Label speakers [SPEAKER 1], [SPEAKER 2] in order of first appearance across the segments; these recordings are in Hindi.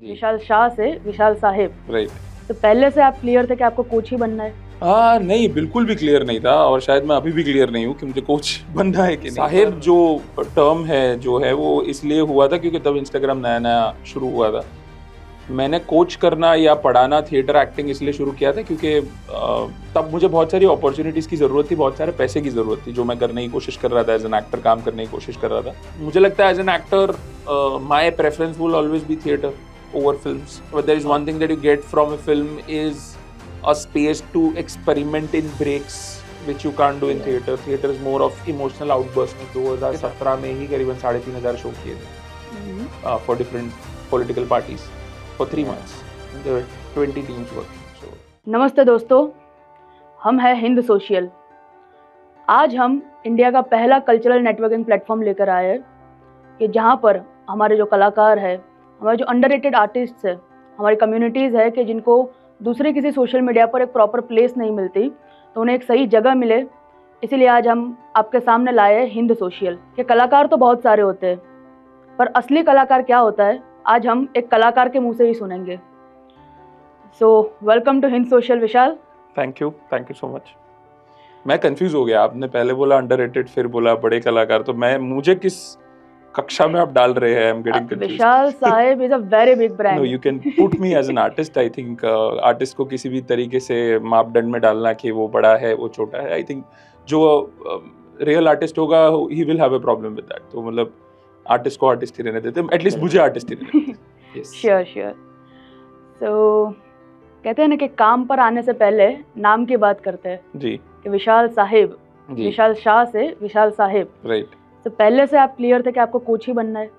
[SPEAKER 1] जी।
[SPEAKER 2] विशाल शाह से विशाल साहिब।
[SPEAKER 1] राइट।
[SPEAKER 2] तो पहले से आप क्लियर थे कि आपको कोच ही बनना है?
[SPEAKER 1] नहीं, बिल्कुल भी क्लियर नहीं था और शायद मैं अभी भी क्लियर नहीं हूँ कि मुझे कोच बनना है कि नहीं। साहिब जो टर्म है, जो है वो इसलिए हुआ था क्योंकि तब इंस्टाग्राम नया-नया शुरू हुआ था। मैंने कोच करना या पढ़ाना थिएटर एक्टिंग इसलिए शुरू किया था क्योंकि तब मुझे बहुत सारी अपॉर्च्युनिटीज़ की ज़रूरत थी, बहुत सारे पैसे की ज़रूरत थी, जो मैं करने की कोशिश कर रहा था, एज़ एन एक्टर काम करने की कोशिश कर रहा था। मुझे लगता है as an actor my preference will always be theatre over films. But there is one thing that you get from a film is a space to experiment in breaks, which you can't do in theater. Theater is more of emotional outburst. 2017 में ही करीबन 3,500 शो किए थे for different political parties for 3 months. There were 20 teams working. So
[SPEAKER 2] नमस्ते दोस्तों, हम हैं हिंद सोशल। आज हम इंडिया का पहला कल्चरल नेटवर्किंग प्लेटफॉर्म लेकर आए हैं कि जहाँ पर हमारे जो कलाकार हैं, हमारे जो अंडररेटेड आर्टिस्ट्स हैं, हमारी कम्युनिटीज़ है कि जिनको दूसरे किसी सोशल मीडिया पर एक प्रॉपर प्लेस नहीं मिलती, तो उन्हें एक सही जगह मिले। इसीलिए आज हम आपके सामने लाए हैं हिंद सोशल। के कलाकार तो बहुत सारे होते हैं, पर असली कलाकार क्या होता है, आज हम एक कलाकार के मुंह से ही सुनेंगे। So welcome to Hind social Vishal.
[SPEAKER 1] thank you so much. मैं कंफ्यूज हो गया, आपने पहले बोला अंडररेटेड फिर बोला बड़े कलाकार, तो मुझे किस कक्षा में आप डाल रहे हैं? I am getting confused.
[SPEAKER 2] Vishal Sahib is a very big
[SPEAKER 1] No,
[SPEAKER 2] brand.
[SPEAKER 1] you can put me as an artist. I think artist को किसी भी तरीके से मापदंड में डालना कि वो बड़ा है, वो छोटा है, आई थिंक जो रियल आर्टिस्ट होगा he will have a problem with that. तो मतलब आर्टिस्ट को आर्टिस्ट ही रहने देते, एटलीस्ट मुझे आर्टिस्ट ही रहने देते। Yes.
[SPEAKER 2] श्योर। सो कहते हैं ना कि काम पर आने से पहले नाम की बात करते हैं
[SPEAKER 1] जी
[SPEAKER 2] कि विशाल साहिब,
[SPEAKER 1] जी।
[SPEAKER 2] विशाल शाह से विशाल साहिब।
[SPEAKER 1] राइट।
[SPEAKER 2] तो पहले से आप क्लियर थे कि आपको कोच ही बनना है?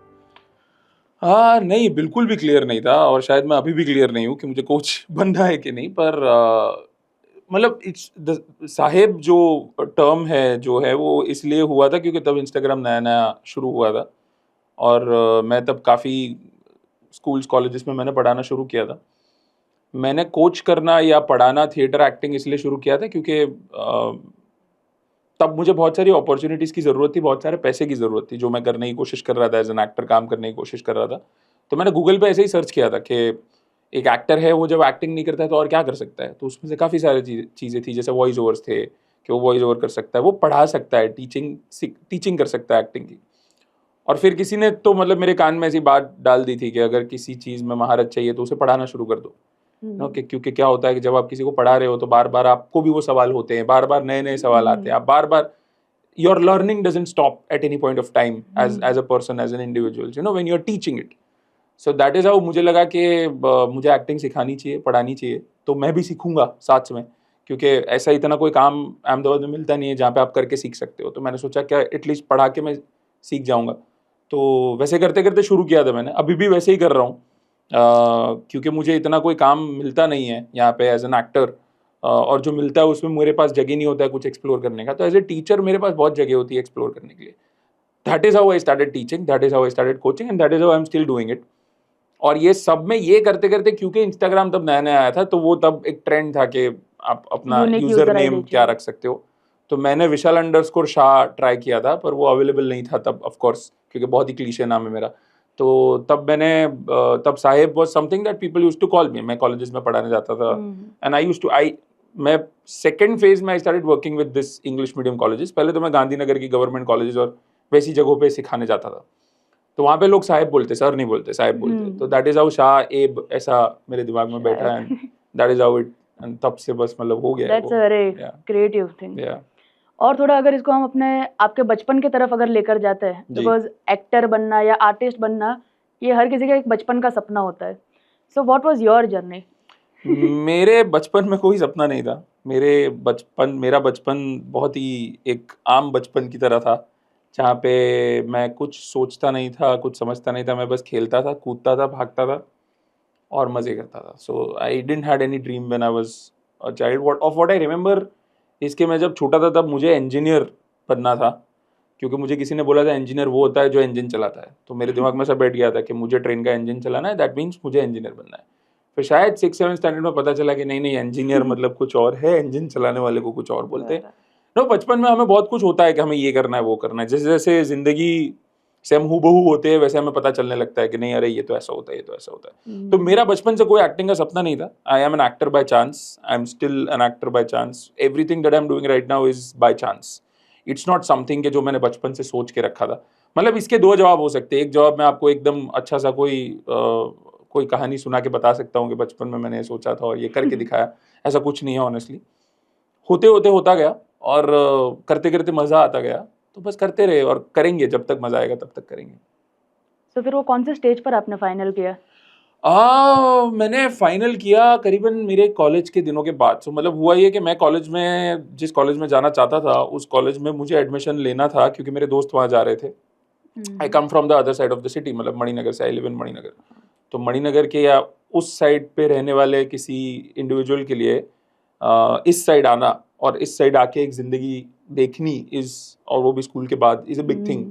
[SPEAKER 1] नहीं, बिल्कुल भी क्लियर नहीं था और शायद मैं अभी भी क्लियर नहीं हूँ कि मुझे कोच बनना है कि नहीं। पर मतलब इट्स द साहिब जो टर्म है, जो है वो इसलिए हुआ था क्योंकि तब इंस्टाग्राम नया-नया शुरू हुआ था और मैं तब काफ़ी स्कूल्स, कॉलेजेस में मैंने पढ़ाना शुरू किया था। मैंने कोच करना या पढ़ाना थिएटर एक्टिंग इसलिए शुरू किया था क्योंकि तब मुझे बहुत सारी अपॉर्च्युनिटीज़ की ज़रूरत थी, बहुत सारे पैसे की ज़रूरत थी, जो मैं करने की कोशिश कर रहा था, एज़ एन एक्टर काम करने की कोशिश कर रहा था। तो मैंने गूगल पे ऐसे ही सर्च किया था कि एक एक्टर है, वो जब एक्टिंग नहीं करता है तो और क्या कर सकता है? तो उसमें से काफ़ी सारी चीज़ें थी, जैसे वॉइस ओवर्स थे कि वो वॉइस ओवर कर सकता है, वो पढ़ा सकता है, टीचिंग कर सकता है एक्टिंग की। और फिर किसी ने तो मतलब मेरे कान में ऐसी बात डाल दी थी कि अगर किसी चीज़ में महारत चाहिए तो उसे पढ़ाना शुरू कर दो। क्योंकि क्या होता है कि जब आप किसी को पढ़ा रहे हो तो बार-बार आपको भी वो सवाल होते हैं, बार-बार नए-नए सवाल आते हैं, आप बार-बार your learning doesn't stop at any point of time as a person, as an individual, you know, when you're teaching it. So that is how मुझे लगा कि मुझे एक्टिंग सिखानी चाहिए, पढ़ानी चाहिए, तो मैं भी सीखूंगा साथ में, क्योंकि ऐसा इतना कोई काम अहमदाबाद में मिलता नहीं है जहाँ पे आप करके सीख सकते हो। तो मैंने सोचा क्या एटलीस्ट पढ़ा के मैं सीख जाऊंगा। तो वैसे करते करते शुरू किया था मैंने, अभी भी वैसे ही कर रहा हूँ क्योंकि मुझे इतना कोई काम मिलता नहीं है यहाँ पे एज एन एक्टर, और जो मिलता है उसमें मेरे पास जगह नहीं होता है कुछ एक्सप्लोर करने का। तो एज ए टीचर मेरे पास बहुत जगह होती है एक्सप्लोर करने के लिए। That is how I started teaching, that is how I started coaching and that is how I am still doing it. और ये सब में ये करते करते, क्योंकि इंस्टाग्राम तब नया नया आया था, तो वो तब एक ट्रेंड था कि आप अपना
[SPEAKER 2] unique
[SPEAKER 1] user
[SPEAKER 2] user
[SPEAKER 1] name
[SPEAKER 2] ID
[SPEAKER 1] क्या
[SPEAKER 2] चाहिए।
[SPEAKER 1] रख सकते हो। तो मैंने विशाल अंडरस्कोर शाह ट्राई किया था, पर वो अवेलेबल नहीं था तब, ऑफ कोर्स, क्योंकि बहुत ही क्लीशे नाम है मेरा। तो तब Sahib was something that people used to call me. मैं कॉलेजेस में पढ़ाने जाता था एंड मैं सेकेंड फेज में I started working with this English medium colleges. पहले तो मैं गांधीनगर की गवर्नमेंट कॉलेजेस और वैसी जगहों पे सिखाने जाता था, तो वहाँ पे लोग साहिब बोलते, सर नहीं बोलते, साहिब बोलते। तो दैट इज हाउ शाह एब ऐसा मेरे दिमाग में बैठा and that is how it, and तब से बस मतलब हो गया है
[SPEAKER 2] that's a very creative thing. और थोड़ा अगर इसको हम अपने आपके बचपन की तरफ अगर लेकर जाते हैं, बिकॉज एक्टर बनना या आर्टिस्ट बनना ये हर किसी का एक बचपन का सपना होता है। So what was your journey?
[SPEAKER 1] मेरे बचपन में कोई सपना नहीं था। मेरा बचपन बहुत ही एक आम बचपन की तरह था, जहाँ पे मैं कुछ सोचता नहीं था, कुछ समझता नहीं था, मैं बस खेलता था, कूदता था, भागता था और मज़े करता था। So I didn't had any dream when I was a child. What I remember इसके, मैं जब छोटा था तब मुझे इंजीनियर बनना था, क्योंकि मुझे किसी ने बोला था इंजीनियर वो होता है जो इंजन चलाता है। तो मेरे दिमाग में सब बैठ गया था कि मुझे ट्रेन का इंजन चलाना है, दैट मीन्स मुझे इंजीनियर बनना है। फिर शायद 6-7 स्टैंडर्ड में पता चला कि नहीं इंजीनियर मतलब कुछ और है, इंजन चलाने वाले को कुछ और बोलते हैं। तो बचपन में हमें बहुत कुछ होता है कि हमें ये करना है, वो करना है। जैसे जैसे ज़िंदगी सेम हूबहू होते हैं वैसे हमें पता चलने लगता है कि नहीं अरे ये तो ऐसा होता है, ये तो ऐसा होता है। तो
[SPEAKER 2] हम्म,
[SPEAKER 1] मेरा बचपन से कोई एक्टिंग का सपना नहीं था। I am an actor by chance, I am still an actor by chance, everything that I am doing right now is by chance. It's not something के जो मैंने बचपन से सोच के रखा था। मतलब इसके दो जवाब हो सकते हैं। एक जवाब मैं आपको एकदम अच्छा सा कोई कहानी सुना के बता सकता हूँ कि बचपन में मैंने ये सोचा था और ये करके दिखाया। ऐसा कुछ नहीं है ऑनेस्टली। होते होते होता गया और करते करते मजा आता गया, तो बस करते रहे और करेंगे जब तक मजा आएगा तब तक करेंगे।
[SPEAKER 2] तो फिर वो कौन से स्टेज पर आपने फाइनल किया?
[SPEAKER 1] मैंने फाइनल किया करीबन मेरे कॉलेज के दिनों के बाद। सो मतलब हुआ ये कि मैं कॉलेज में जिस कॉलेज में जाना चाहता था उस कॉलेज में मुझे एडमिशन लेना था क्योंकि मेरे दोस्त वहाँ जा रहे थे। I come from the other side of the city, मतलब मणिनगर से। I live in Maninagar. तो मणिनगर के या उस साइड पे रहने वाले किसी इंडिविजुअल के लिए इस साइड आना और इस साइड आके एक जिंदगी देखनी इज, और वो भी स्कूल के बाद, इज अ बिग थिंग,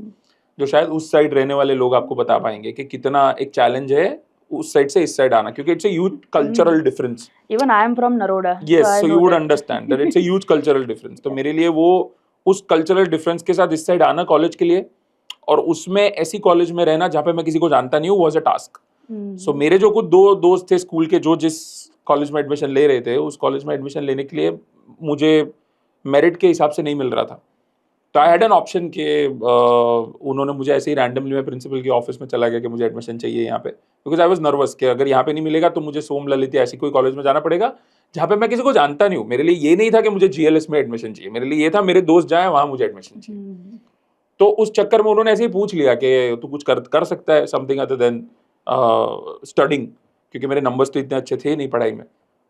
[SPEAKER 1] जो शायद उस साइड रहने वाले लोग आपको बता पाएंगे कि कितना एक चैलेंज है उस साइड से इस साइड आना, क्योंकि it's a huge cultural difference.
[SPEAKER 2] Even I am from Naroda,
[SPEAKER 1] yes, so you would understand that it's a huge cultural difference. तो मेरे लिए वो उस कल्चरल डिफरेंस के साथ इस साइड आना कॉलेज के लिए, और उसमें ऐसी कॉलेज में रहना जहाँ पे मैं किसी को जानता नहीं हूँ, वाज अ टास्क। सो मेरे जो कुछ दो दोस्त थे स्कूल के जो जिस कॉलेज में एडमिशन ले रहे थे, उस कॉलेज में एडमिशन लेने के लिए मुझे मेरिट के हिसाब से नहीं मिल रहा था। तो आई हैड एन ऑप्शन कि उन्होंने मुझे ऐसे ही रैंडमली, मैं प्रिंसिपल के ऑफिस में चला गया कि मुझे एडमिशन चाहिए यहाँ पे, बिकॉज आई वाज नर्वस कि अगर यहाँ पे नहीं मिलेगा तो मुझे सोम ललित या ऐसी कोई कॉलेज में जाना पड़ेगा जहाँ पे मैं किसी को जानता नहीं हूँ। मेरे लिए ये नहीं था कि मुझे जीएलएस में एडमिशन चाहिए, मेरे लिए ये था मेरे दोस्त जाए वहाँ मुझे एडमिशन चाहिए। तो उस चक्कर में उन्होंने ऐसे ही पूछ लिया कि तू कुछ कर सकता है समथिंग अदर देन स्टडिंग, क्योंकि मेरे नंबर्स तो इतने अच्छे थे नहीं पढ़ाई में।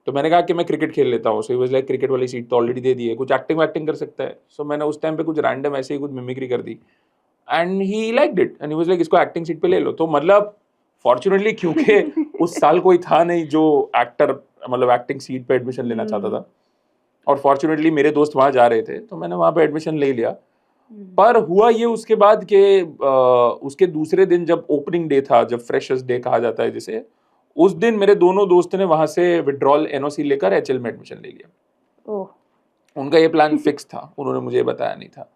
[SPEAKER 1] तो मैंने कहा कि मैं क्रिकेट खेल लेता हूँ। सो ही वाज लाइक क्रिकेट वाली सीट तो ऑलरेडी दे दी है, कुछ एक्टिंग वैक्टिंग कर सकता है। सो मैंने उस टाइम पे कुछ रैंडम ऐसे ही कुछ मिमिक्री कर दी and he liked it and he was like इसको एक्टिंग सीट पे ले लो। तो मतलब फॉर्चुनेटली क्योंकि उस साल कोई था नहीं जो एक्टर मतलब एक्टिंग सीट पे एडमिशन लेना चाहता था, और फॉर्चुनेटली मेरे दोस्त वहाँ जा रहे थे, तो मैंने वहाँ पे एडमिशन ले लिया। पर हुआ ये उसके बाद के उसके दूसरे दिन जब ओपनिंग डे था, जब फ्रेशर्स डे कहा जाता है जिसे, उस दिन मेरे दोनों दोस्त ने वहां से विड्रॉल एनओसी लेकर एचएल में एडमिशन ले लिया।
[SPEAKER 2] ओह,
[SPEAKER 1] उनका ये प्लान फिक्स था, उन्होंने मुझे बताया नहीं था,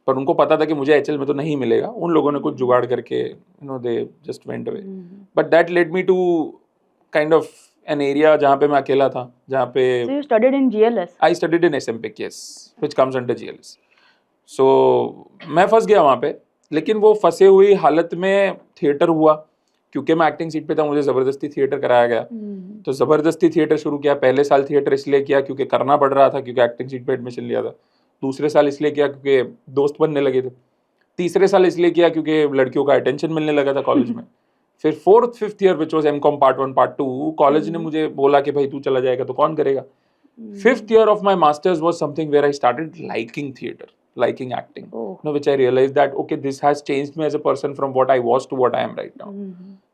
[SPEAKER 1] पर उनको पता था कि मुझे एचएल में तो नहीं मिलेगा। उन लोगों ने कुछ जुगाड़ करके दे just went away. But that led me to kind of an area जहाँ पे मैं अकेला था, जहाँ पे
[SPEAKER 2] so you studied in GLS?
[SPEAKER 1] I studied in SMPIC, yes, which comes under GLS. So मैं फंस गया वहाँ पे, लेकिन वो फंसे हुई हालत में थिएटर हुआ, क्योंकि मैं एक्टिंग सीट पे था, मुझे ज़बरदस्ती थिएटर कराया गया। तो ज़बरदस्ती थिएटर शुरू किया। पहले साल थिएटर इसलिए किया क्योंकि करना पड़ रहा था, क्योंकि एक्टिंग सीट पे एडमिशन लिया था। दूसरे साल इसलिए किया क्योंकि दोस्त बनने लगे थे। तीसरे साल इसलिए किया क्योंकि लड़कियों का अटेंशन मिलने लगा था कॉलेज में। फिर fourth fifth year which was MCom part 1 part 2, college ने मुझे बोला कि भाई तू चला जाएगा तो कौन करेगा। Fifth year of my masters was something where I started liking theater, liking acting. Which I realized that okay, this has changed me as a person from what I was to what I am right now.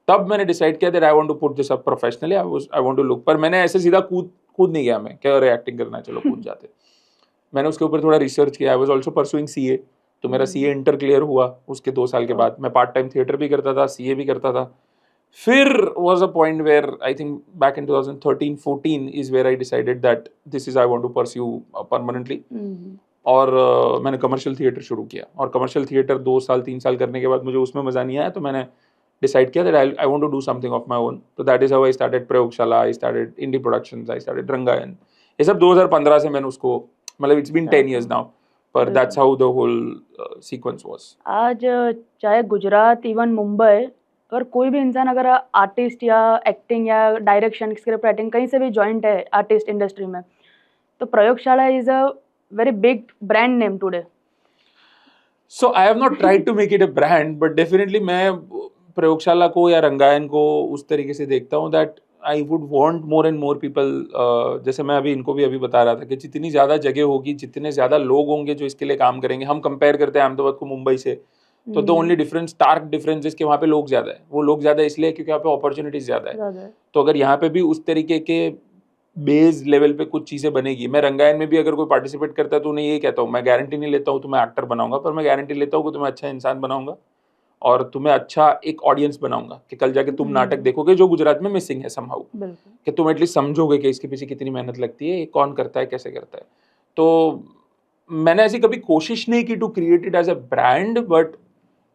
[SPEAKER 1] तब मैंने डिसाइड किया that I want to put this up professionally. I want to look, पर मैंने ऐसे सीधा कूद नहीं गया मैं, क्या अरे एक्टिंग करना है चलो कूद जाते। मैंने उसके ऊपर थोड़ा रिसर्च किया। I was also pursuing CA, तो मेरा CA इंटर क्लियर हुआ उसके 2 साल के बाद। मैं पार्ट टाइम थिएटर भी करता था, CA भी करता था। फिर was a point where I think back in 2013-14 is where I decided that this is I want to pursue permanently. और मैंने कमर्शियल थिएटर शुरू किया, और कमर्शियल थिएटर 2 साल 3 साल करने के बाद मुझे उसमें मज़ा नहीं आया, तो मैंने डिसाइड किया that I want to do something of my own. तो that is how I started प्रयोगशाला, I started indie productions, I started Rangayan. ये सब 2015 से मैंने उसको, मतलब it's been 10 years now, पर that's how the whole sequence was.
[SPEAKER 2] आज चाहे गुजरात इवन मुंबई, अगर कोई भी इंसान अगर आर्टिस्ट या एक्टिंग या डायरेक्शन, स्क्रिप्ट राइटिंग कहीं से भी जॉइंट है आर्टिस्ट इंडस्ट्री में, तो प्रयोगशाला is a very big brand name today.
[SPEAKER 1] So I have not tried to make it a brand, but definitely मैं प्रयोगशाला को या रंगायन को उस तरीके से देखता हूँ that I would want more and more people, जैसे मैं अभी इनको भी अभी बता रहा था कि जितनी ज़्यादा जगह होगी, जितने ज़्यादा लोग होंगे जो इसके लिए काम करेंगे। हम कंपेयर करते हैं अहमदाबाद को मुंबई से, तो the only difference, stark difference इसके वहाँ पे लोग ज़्यादा है। वो लोग ज़्यादा इसलिए क्योंकि यहाँ पे अपॉर्चुनिटीज ज़्यादा है। तो अगर यहाँ पे भी उस तरीके के बेस लेवल पे कुछ चीज़ें बनेगी, मैं रंगायन में भी अगर कोई पार्टिसिपेट करता है तो उन्हें ये कहता हूँ, मैं गारंटी नहीं लेता हूँ तुम्हें एक्टर बनाऊंगा, पर मैं गारंटी लेता हूँ कि तुम्हें अच्छा इंसान बनाऊंगा और तुम्हें अच्छा एक ऑडियंस बनाऊंगा कि कल जाके तुम नाटक देखोगे, जो गुजरात में मिसिंग है समहाउ, कि तुम एटलीस्ट समझोगे कि इसके पीछे कितनी मेहनत लगती है, कौन करता है, कैसे करता है। तो मैंने ऐसी कभी कोशिश नहीं की to create it as a brand, but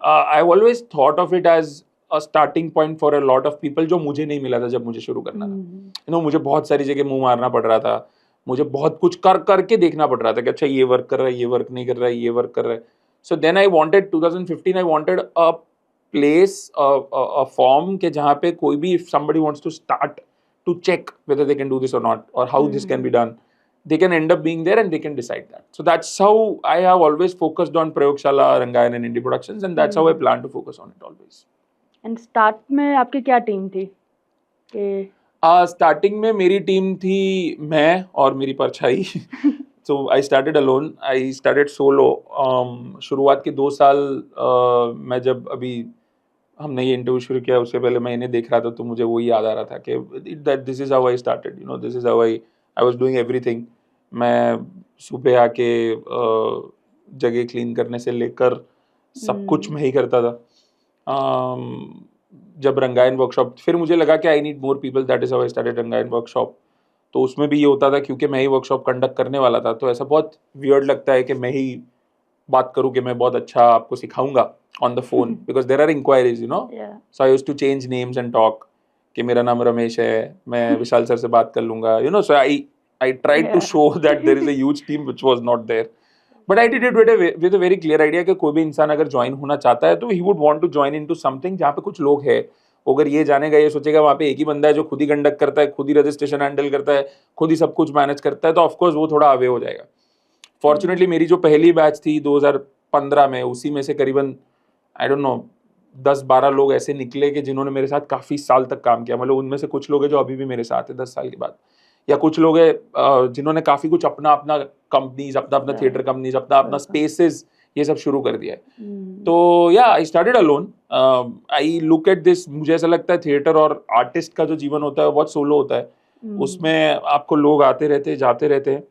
[SPEAKER 1] I always thought of it as a starting point for a lot of people, जो मुझे नहीं मिला था जब मुझे शुरू करना था. यू नो, मुझे बहुत सारी जगह मुंह मारना पड़ रहा था, मुझे बहुत कुछ करके देखना पड़ रहा था कि अच्छा ये वर्क कर रहा है, ये वर्क नहीं कर रहा है, ये वर्क कर रहा है. So then I wanted 2015 I wanted a place, a form के जहाँ पे कोई भी if somebody wants to start to check whether they can do this or not or how this can be done, they can end up being there and they can decide that. So that's how I have always focused on Prayogshala, Rangayan and Indie Productions, and that's how I plan to focus on it always.
[SPEAKER 2] And start में आपकी क्या टीम थी कि
[SPEAKER 1] स्टार्टिंग में मेरी टीम थी मैं और मेरी परछाई. So I started alone, I started solo. शुरुआत के 2 साल मैं जब अभी हमने ये इंटरव्यू शुरू किया उससे पहले मैं इन्हें देख रहा था तो मुझे वही याद आ रहा था कि that this is how I started, you know, this is how I was doing everything. मैं सुबह आके जगह क्लीन करने से लेकर सब कुछ मैं ही करता था. जब रंगायन वर्कशॉप, फिर मुझे लगा कि I need more people, that is how I started Rangayan workshop. तो उसमें भी ये होता था क्योंकि मैं ही वर्कशॉप कंडक्ट करने वाला था, तो ऐसा बहुत वियर्ड लगता है कि मैं ही बात करूं कि मैं बहुत अच्छा आपको सिखाऊंगा on the phone, because there are enquiries, you know. So I used to change names and talk कि मेरा नाम रमेश है, मैं विशाल सर से बात कर लूंगा, you know. So I tried to show that there is a huge team which was not there. But I did it with a very clear idea कि कोई भी इंसान अगर ज्वाइन होना चाहता है तो he would want to join into something जहाँ पे कुछ लोग हैं. अगर ये जानेगा, ये सोचेगा वहाँ पे एक ही बंदा है जो खुद ही कंडक्ट करता है, खुद ही रजिस्ट्रेशन हैंडल करता है, खुद ही सब कुछ मैनेज करता है, तो ऑफकोर्स वो थोड़ा अवे हो जाएगा. फॉर्चुनेटली मेरी जो पहली बैच थी 2015 में, उसी में से करीबन आई डोंट नो 10-12 लोग ऐसे निकले कि जिन्होंने मेरे साथ काफ़ी साल तक काम किया. मतलब उनमें से कुछ लोग हैं जो अभी भी मेरे साथ है 10 साल के बाद, या कुछ लोग हैं जिन्होंने काफ़ी कुछ अपना अपना कंपनीज, अपना अपना थिएटर कंपनीज, अपना अपना स्पेसेस, ये सब शुरू कर दिया है. तो या आई started alone. I look at this, मुझे ऐसा लगता है थिएटर और आर्टिस्ट का जो जीवन होता है वो बहुत सोलो होता है. उसमें आपको लोग आते रहते हैं, जाते रहते हैं.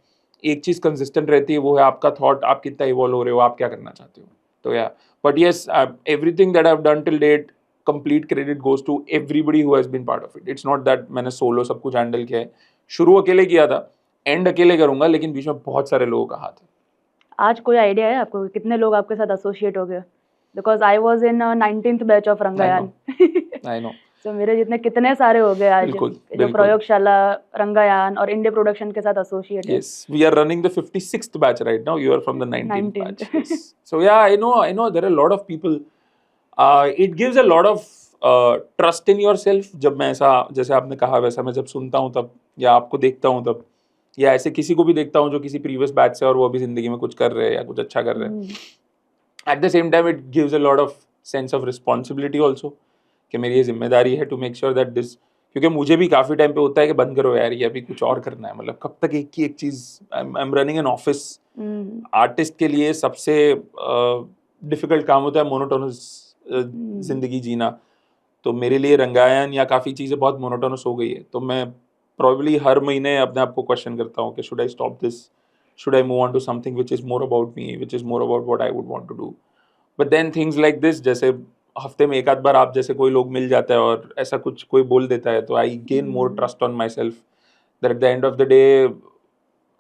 [SPEAKER 1] एक चीज़ कंसिस्टेंट रहती है, वो है आपका थॉट, आप कितना इवॉल्व हो रहे हो, आप क्या करना चाहते हो. तो या but yes, everything that I have done till date, complete credit goes to everybody who has been part of it. It's not that मैंने सोलो सब कुछ हैंडल किया है. शुरू अकेले किया था, एंड अकेले करूंगा, लेकिन बीच में बहुत सारे लोगों का हाथ है.
[SPEAKER 2] आज कोई आइडिया है आपको कि कितने लोग आपके साथ एसोसिएट हो गए? Because I was in 19th batch of Rangayan.
[SPEAKER 1] I know.
[SPEAKER 2] तो मेरे जितने कितने सारे हो गए आज
[SPEAKER 1] बिल्कुल,
[SPEAKER 2] जो
[SPEAKER 1] बिल्कुल.
[SPEAKER 2] प्रयोगशाला, रंगायन और इंडिया प्रोडक्शन के साथ एसोसिएट है.
[SPEAKER 1] Yes, we are running the 56th batch right now. You are from the 19th
[SPEAKER 2] 19th.
[SPEAKER 1] batch. Yes. So yeah, I know. There are a lot of people. It gives a lot of trust in yourself. जब मैं ऐसा, जैसे आपने कहा, वैसा मैं जब सुनता हूँ तब, या आपको देखता हूँ तब, या ऐसे किसी को भी देखता हूँ जो किसी प्रीवियस बैच से और वो अभी जिंदगी में कुछ कर रहे हैं या कुछ अच्छा कर रहे हैं. At the same time, it gives a lot of sense of responsibility also, कि मेरी ये जिम्मेदारी है to make sure that this, क्योंकि मुझे भी काफ़ी टाइम पे होता है कि बंद करो यार, ये अभी कुछ और करना है. मतलब कब तक एक ही एक चीज़. I am running an office. Artist के लिए सबसे डिफिकल्ट काम होता है मोनोटोनस जिंदगी जीना. तो मेरे लिए रंगायन या काफ़ी चीज़ें बहुत मोनोटोनस हो गई है. तो मैं प्रॉब्ली हर महीने अपने आप को क्वेश्चन करता हूँ कि should I stop this, should I move on to something which is more about me, which is more about what I would want to do. But then things like this, जैसे हफ्ते में एक आध बार आप जैसे कोई लोग मिल जाता है और ऐसा कुछ कोई बोल देता है, तो I gain more trust on myself that at the end of the day,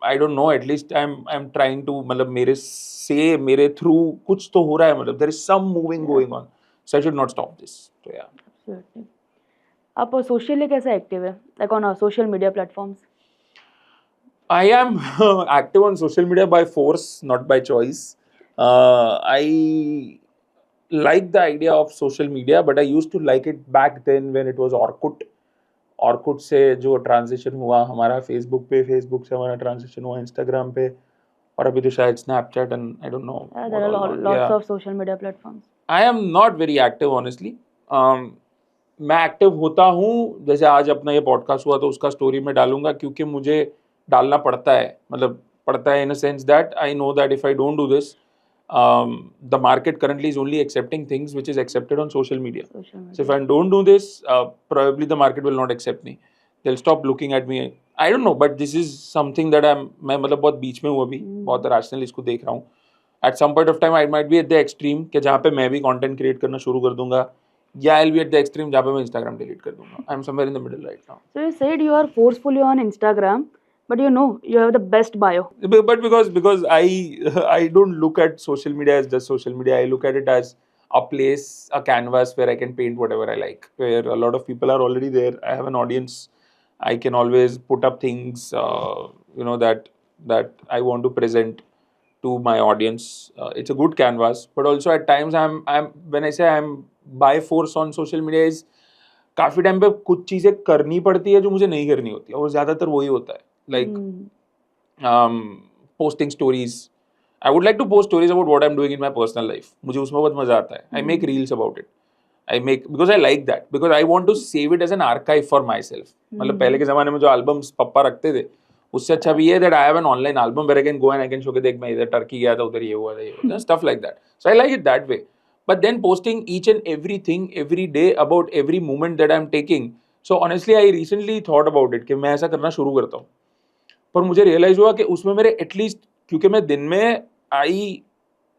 [SPEAKER 1] I don't know, at least I am trying to, मतलब मेरे थ्रू कुछ तो हो रहा है, मतलब there is some moving going on, so I should not stop this. तो या
[SPEAKER 2] Absolutely. आप सोशली कैसे एक्टिव है, like on social media platforms?
[SPEAKER 1] I am active on social media by force, not by choice. I like the idea of social media, but I used to like it back then when it was Orkut. Orkut से जो ट्रांजिशन हुआ हमारा Facebook पे, Facebook से हमारा ट्रांजिशन हुआ Instagram पे, और अभी तो शायद Snapchat and I don't know.
[SPEAKER 2] There are lots of social media platforms.
[SPEAKER 1] I am not very active honestly. मैं एक्टिव होता हूँ, जैसे आज अपना ये पॉडकास्ट हुआ तो उसका स्टोरी में डालूंगा, क्योंकि मुझे डालना पड़ता है. मतलब पड़ता है in a sense that I know that if I don't do this, the market currently is only accepting things which is accepted on social media. So if I don't do this, probably the market will not accept me. They'll stop looking at me. I don't know, but this is something that मैं मतलब बहुत बीच में हूँ अभी, बहुत रैशनल इसको देख रहा हूँ. At some point of time I might be at the extreme कि जहाँ पे मैं भी content create करना शुरू कर दूंगा, या I'll be at the extreme जहाँ पे मैं Instagram delete कर दूंगा. I'm somewhere in the middle right now.
[SPEAKER 2] So you said you are forcefully on Instagram, but you know you have the best bio.
[SPEAKER 1] But because I don't look at social media as just social media, I look at it as a place, a canvas where I can paint whatever I like, where a lot of people are already there. I have an audience. I can always put up things, that I want to present to my audience. It's a good canvas, but also at times I'm when I say I'm by force on social media is काफी टाइम पे कुछ चीजें करनी पड़ती है जो मुझे नहीं करनी होती है, और ज्यादातर वही होता है. Like posting stories. I would like to post stories about what I'm doing in my personal life. मुझे उसमें बहुत मजा आता है. I make reels about it. Because I like that. Because I want to save it as an archive for myself. मतलब पहले के जमाने में जो एल्बम्स पप्पा रखते थे, उससे अच्छा भी है that I have an online album where I can go and I can show के देख मैं इधर टर्की गया था, उधर ये हुआ था, ये हुआ था, stuff like that. So I like it that way. But then posting each and everything every day about every moment that I'm taking. So honestly I recently thought about it कि मैं ऐसा करना शुरू करता हूँ. पर मुझे रियलाइज हुआ कि उसमें मेरे एटलीस्ट, क्योंकि मैं दिन में I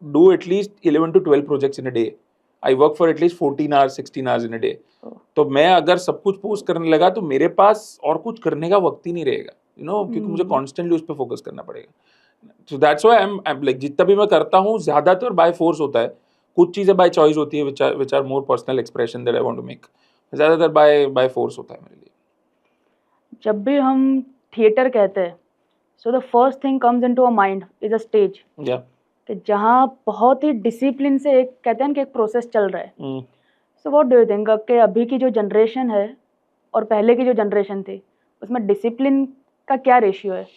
[SPEAKER 1] do at least 11 to 12 projects in a day. I work for at least 14 hours 16 hours in a day. तो मैं अगर सब कुछ पोस्ट करने लगा तो मेरे पास और कुछ करने का वक्त ही नहीं रहेगा, क्योंकि मुझे कॉन्स्टेंटली उस पर फोकस करना पड़ेगा. So that's why I am like, जितना भी मैं करता हूँ ज्यादातर बाय फोर्स होता है. कुछ चीजें बाय चॉइस होती है which are more personal expression that I want to make. ज्यादातर बाय फोर्स होता है मेरे लिए.
[SPEAKER 2] जब भी हम थिएटर कहते हैं, so the first thing comes into our mind is a stage, कि जहाँ बहुत ही डिसिप्लिन से एक कहते हैं कि एक प्रोसेस चल रहा है. So what do you think कि अभी की जो जनरेशन है और पहले की जो जनरेशन थी उसमें डिसिप्लिन का क्या रेशियो है?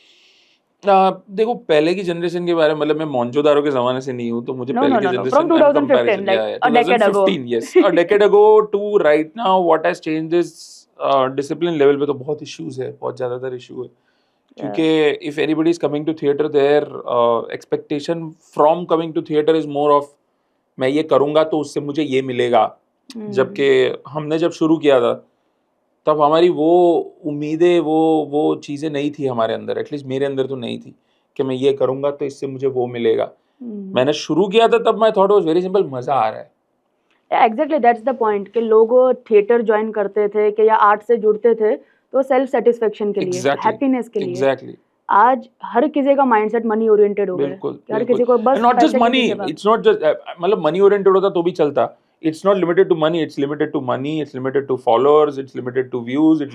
[SPEAKER 1] देखो पहले की जनरेशन के बारे में, मतलब मैं मोहनजोदारो के जमाने से नहीं हूँ, तो मुझे
[SPEAKER 2] No,
[SPEAKER 1] पहले
[SPEAKER 2] no,
[SPEAKER 1] की
[SPEAKER 2] no, no.
[SPEAKER 1] Generation
[SPEAKER 2] From 2015, like a decade ago.
[SPEAKER 1] 2015, yes, a decade ago to right now, what has changed is discipline level पे तो बहुत issues है, बहुत ज़्यादातर issue है. क्योंकि if anybody is coming to theater, their expectation from coming to theater is more of मैं ये करूँगा तो उससे मुझे ये मिलेगा. जबकि हमने जब शुरू किया था तब हमारी वो उम्मीदें, वो चीज़ें नहीं थी हमारे अंदर, एटलीस्ट मेरे अंदर तो नहीं थी कि मैं ये करूँगा तो इससे मुझे वो मिलेगा. मैंने शुरू किया था तब मैं थॉट वाज वेरी सिंपल, मज़ा आ रहा है.
[SPEAKER 2] एग्जैक्टली, दैट्स द पॉइंट कि लोग थिएटर ज्वाइन करते थे कि या आर्ट से जुड़ते थे तो सेल्फ सेटिस्फेक्शन के लिए, हैप्पीनेस के लिए.
[SPEAKER 1] एग्जैक्टली.
[SPEAKER 2] आज हर किसी का माइंडसेट मनी ओरिएंटेड हो गया है.
[SPEAKER 1] बिल्कुल,
[SPEAKER 2] हर किसी को बस
[SPEAKER 1] नॉट जस्ट
[SPEAKER 2] पैसे के
[SPEAKER 1] मनी,
[SPEAKER 2] पीछे भाग.
[SPEAKER 1] इट्स नॉट जस्ट, मतलब मनी ओरिएंटेड होता तो भी चलता. It's not limited to money. It's limited to money. It's limited to followers. It's limited to views. It's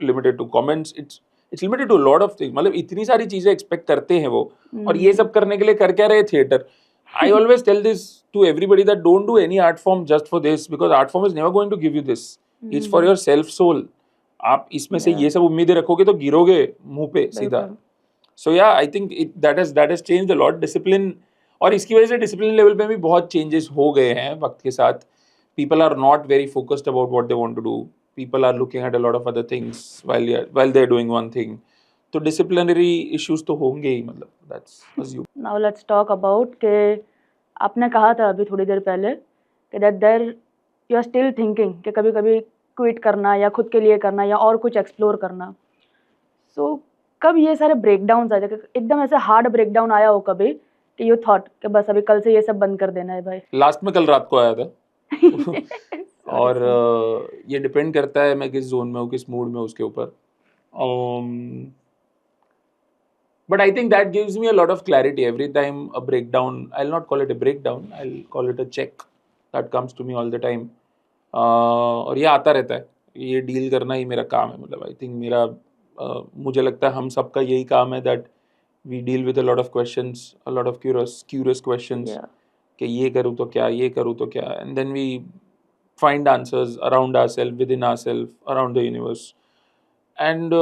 [SPEAKER 1] limited to comments. It's limited to a lot of things. मतलब इतनी सारी चीजें एक्सपेक्ट करते हैं वो, और ये सब करने के लिए कर क्या रहे theatre. I always tell this to everybody that don't do any art form just for this, because art form is never going to give you this. It's for your self soul. आप इसमें से ये सब उम्मीदें रखोगे तो गिरोगे मुंह पे सीधा. So yeah, I think that has changed a lot. Discipline, और इसकी वजह से डिसिप्लिन लेवल पे भी बहुत चेंजेस हो गए हैं वक्त के साथ. People are not very focused about what they want to do. People are looking at a lot of other things while they are doing one thing. तो डिसिप्लिनरी इश्यूज तो होंगे ही, मतलब that's assume.
[SPEAKER 2] Now let's talk about कि आपने कहा था अभी थोड़ी देर पहले कि that there you are still thinking कि कभी कभी क्विट करना या खुद के लिए करना या और कुछ एक्सप्लोर करना. सो कब ये सारे ब्रेकडाउन आए थे, एकदम ऐसे हार्ड ब्रेकडाउन आया हो कभी कि यू थॉट कि बस अभी कल से ये सब बंद कर देना है भाई?
[SPEAKER 1] लास्ट में कल रात को आया था. और ये डिपेंड करता है मैं किस जोन में हूँ, किस मूड में, उसके ऊपर. But I think that gives me a lot of clarity. Every time a breakdown, I'll not call it a breakdown, I'll call it a check that comes to me all the time. और ये आता रहता है, ये डील करना ही मेरा काम है. मतलब आई थिंक मेरा मुझे लगता है हम सबका यही काम है, that we deal with a lot of questions, a lot of curious questions, कि ये करूँ तो क्या, ये करूँ तो क्या, and then we find answers around ourselves, within ourselves, around the universe, and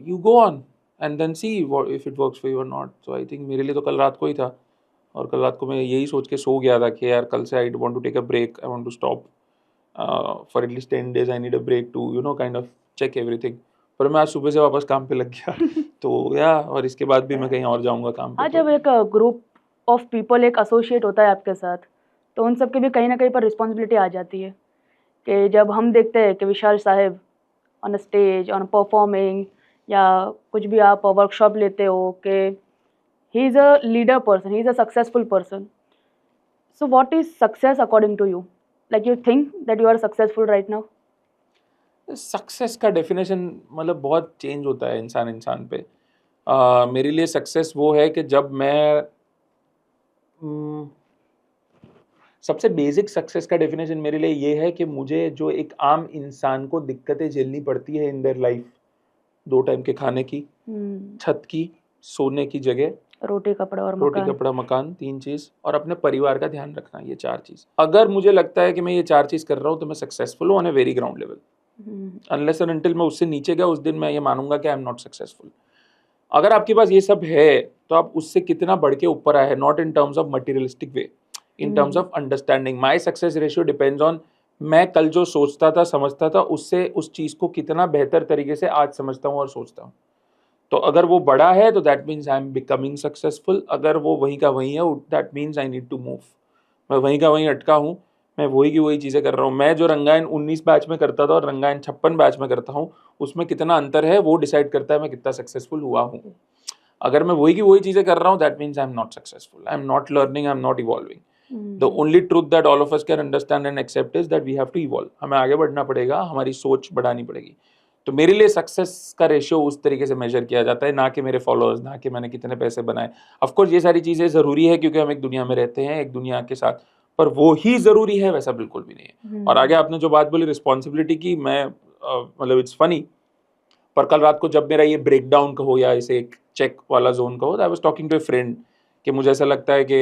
[SPEAKER 1] you go on and then see what if it works for you or not. So I think मेरे लिए तो कल रात को ही था, और कल रात को मैं यही सोच के सो गया था कि यार कल से I want to take a break, I want to stop for at least 10 days. I need a break to kind of check everything. पर मैं आज सुबह से वापस काम पे लग गया. तो और इसके बाद भी मैं कहीं और जाऊंगा काम पे.
[SPEAKER 2] आज जब एक ग्रुप ऑफ पीपल एक एसोसिएट होता है आपके साथ, तो उन सब की भी कहीं ना कहीं पर रिस्पॉन्सिबिलिटी आ जाती है कि जब हम देखते हैं कि विशाल साहब ऑन स्टेज ऑन परफॉर्मिंग या कुछ भी आप वर्कशॉप लेते हो कि he is a leader person, he is a successful person. So what is success according to you? Like you think that you are successful right now?
[SPEAKER 1] Success का डेफिनेशन मतलब बहुत चेंज होता है इंसान पे. मेरे लिए सक्सेस वो है कि जब मैं सबसे बेसिक सक्सेस का डेफिनेशन मेरे लिए ये है कि मुझे जो एक आम इंसान को दिक्कतें झेलनी पड़ती है इन देयर लाइफ, 2 टाइम के खाने की, छत की, सोने की जगह,
[SPEAKER 2] रोटी कपड़ा और
[SPEAKER 1] रोटी
[SPEAKER 2] मकान।
[SPEAKER 1] कपड़ा मकान, 3 चीज़, और अपने परिवार का ध्यान रखना, ये 4 चीज़। अगर मुझे लगता है कि मैं ये 4 चीज़ कर रहा हूँ तो मैं सक्सेसफुल हूँ on a very ground level. Unless and until मैं उससे नीचे गया, उस दिन मैं ये मानूंगा कि आई एम नॉट सक्सेसफुल। अगर आपके पास ये सब है तो आप उससे कितना बढ़ के ऊपर आए हैं, not in terms of materialistic way, in terms of understanding. My success ratio depends on मैं कल जो सोचता था समझता था उससे उस चीज़ को कितना बेहतर तरीके से आज समझता हूँ और सोचता हूँ। तो अगर वो बड़ा है तो that means I am becoming successful, अगर वो वहीं का वहीं है that means I need to move. मैं वहीं का वहीं अटका हूँ, मैं वही की वही चीज़ें कर रहा हूँ। मैं जो रंगायन 19 बैच में करता था और रंगायन 56 बैच में करता हूँ, उसमें कितना अंतर है वो डिसाइड करता है मैं कितना सक्सेसफुल हुआ हूँ। अगर मैं वही की वही चीज़ें कर रहा हूँ that means I am not successful, I am not learning, I am not evolving. The only truth that all of us can understand and accept is that we have to evolve. हमें आगे बढ़ना पड़ेगा, हमारी सोच बढ़ानी पड़ेगी। तो मेरे लिए सक्सेस का रेशियो उस तरीके से मेजर किया जाता है, ना कि मेरे फॉलोअर्स, ना कि मैंने कितने पैसे बनाए। ऑफकोर्स ये सारी चीज़ें ज़रूरी है क्योंकि हम एक दुनिया में रहते हैं, एक दुनिया के साथ, पर वो ही ज़रूरी है वैसा बिल्कुल भी नहीं है। और आगे आपने जो बात बोली रिस्पॉन्सिबिलिटी की, मैं मतलब इट्स फनी, पर कल रात को जब मेरा ये ब्रेक डाउन कहो या इसे एक चेक वाला जोन कहो, I was talking to a friend कि मुझे ऐसा लगता है कि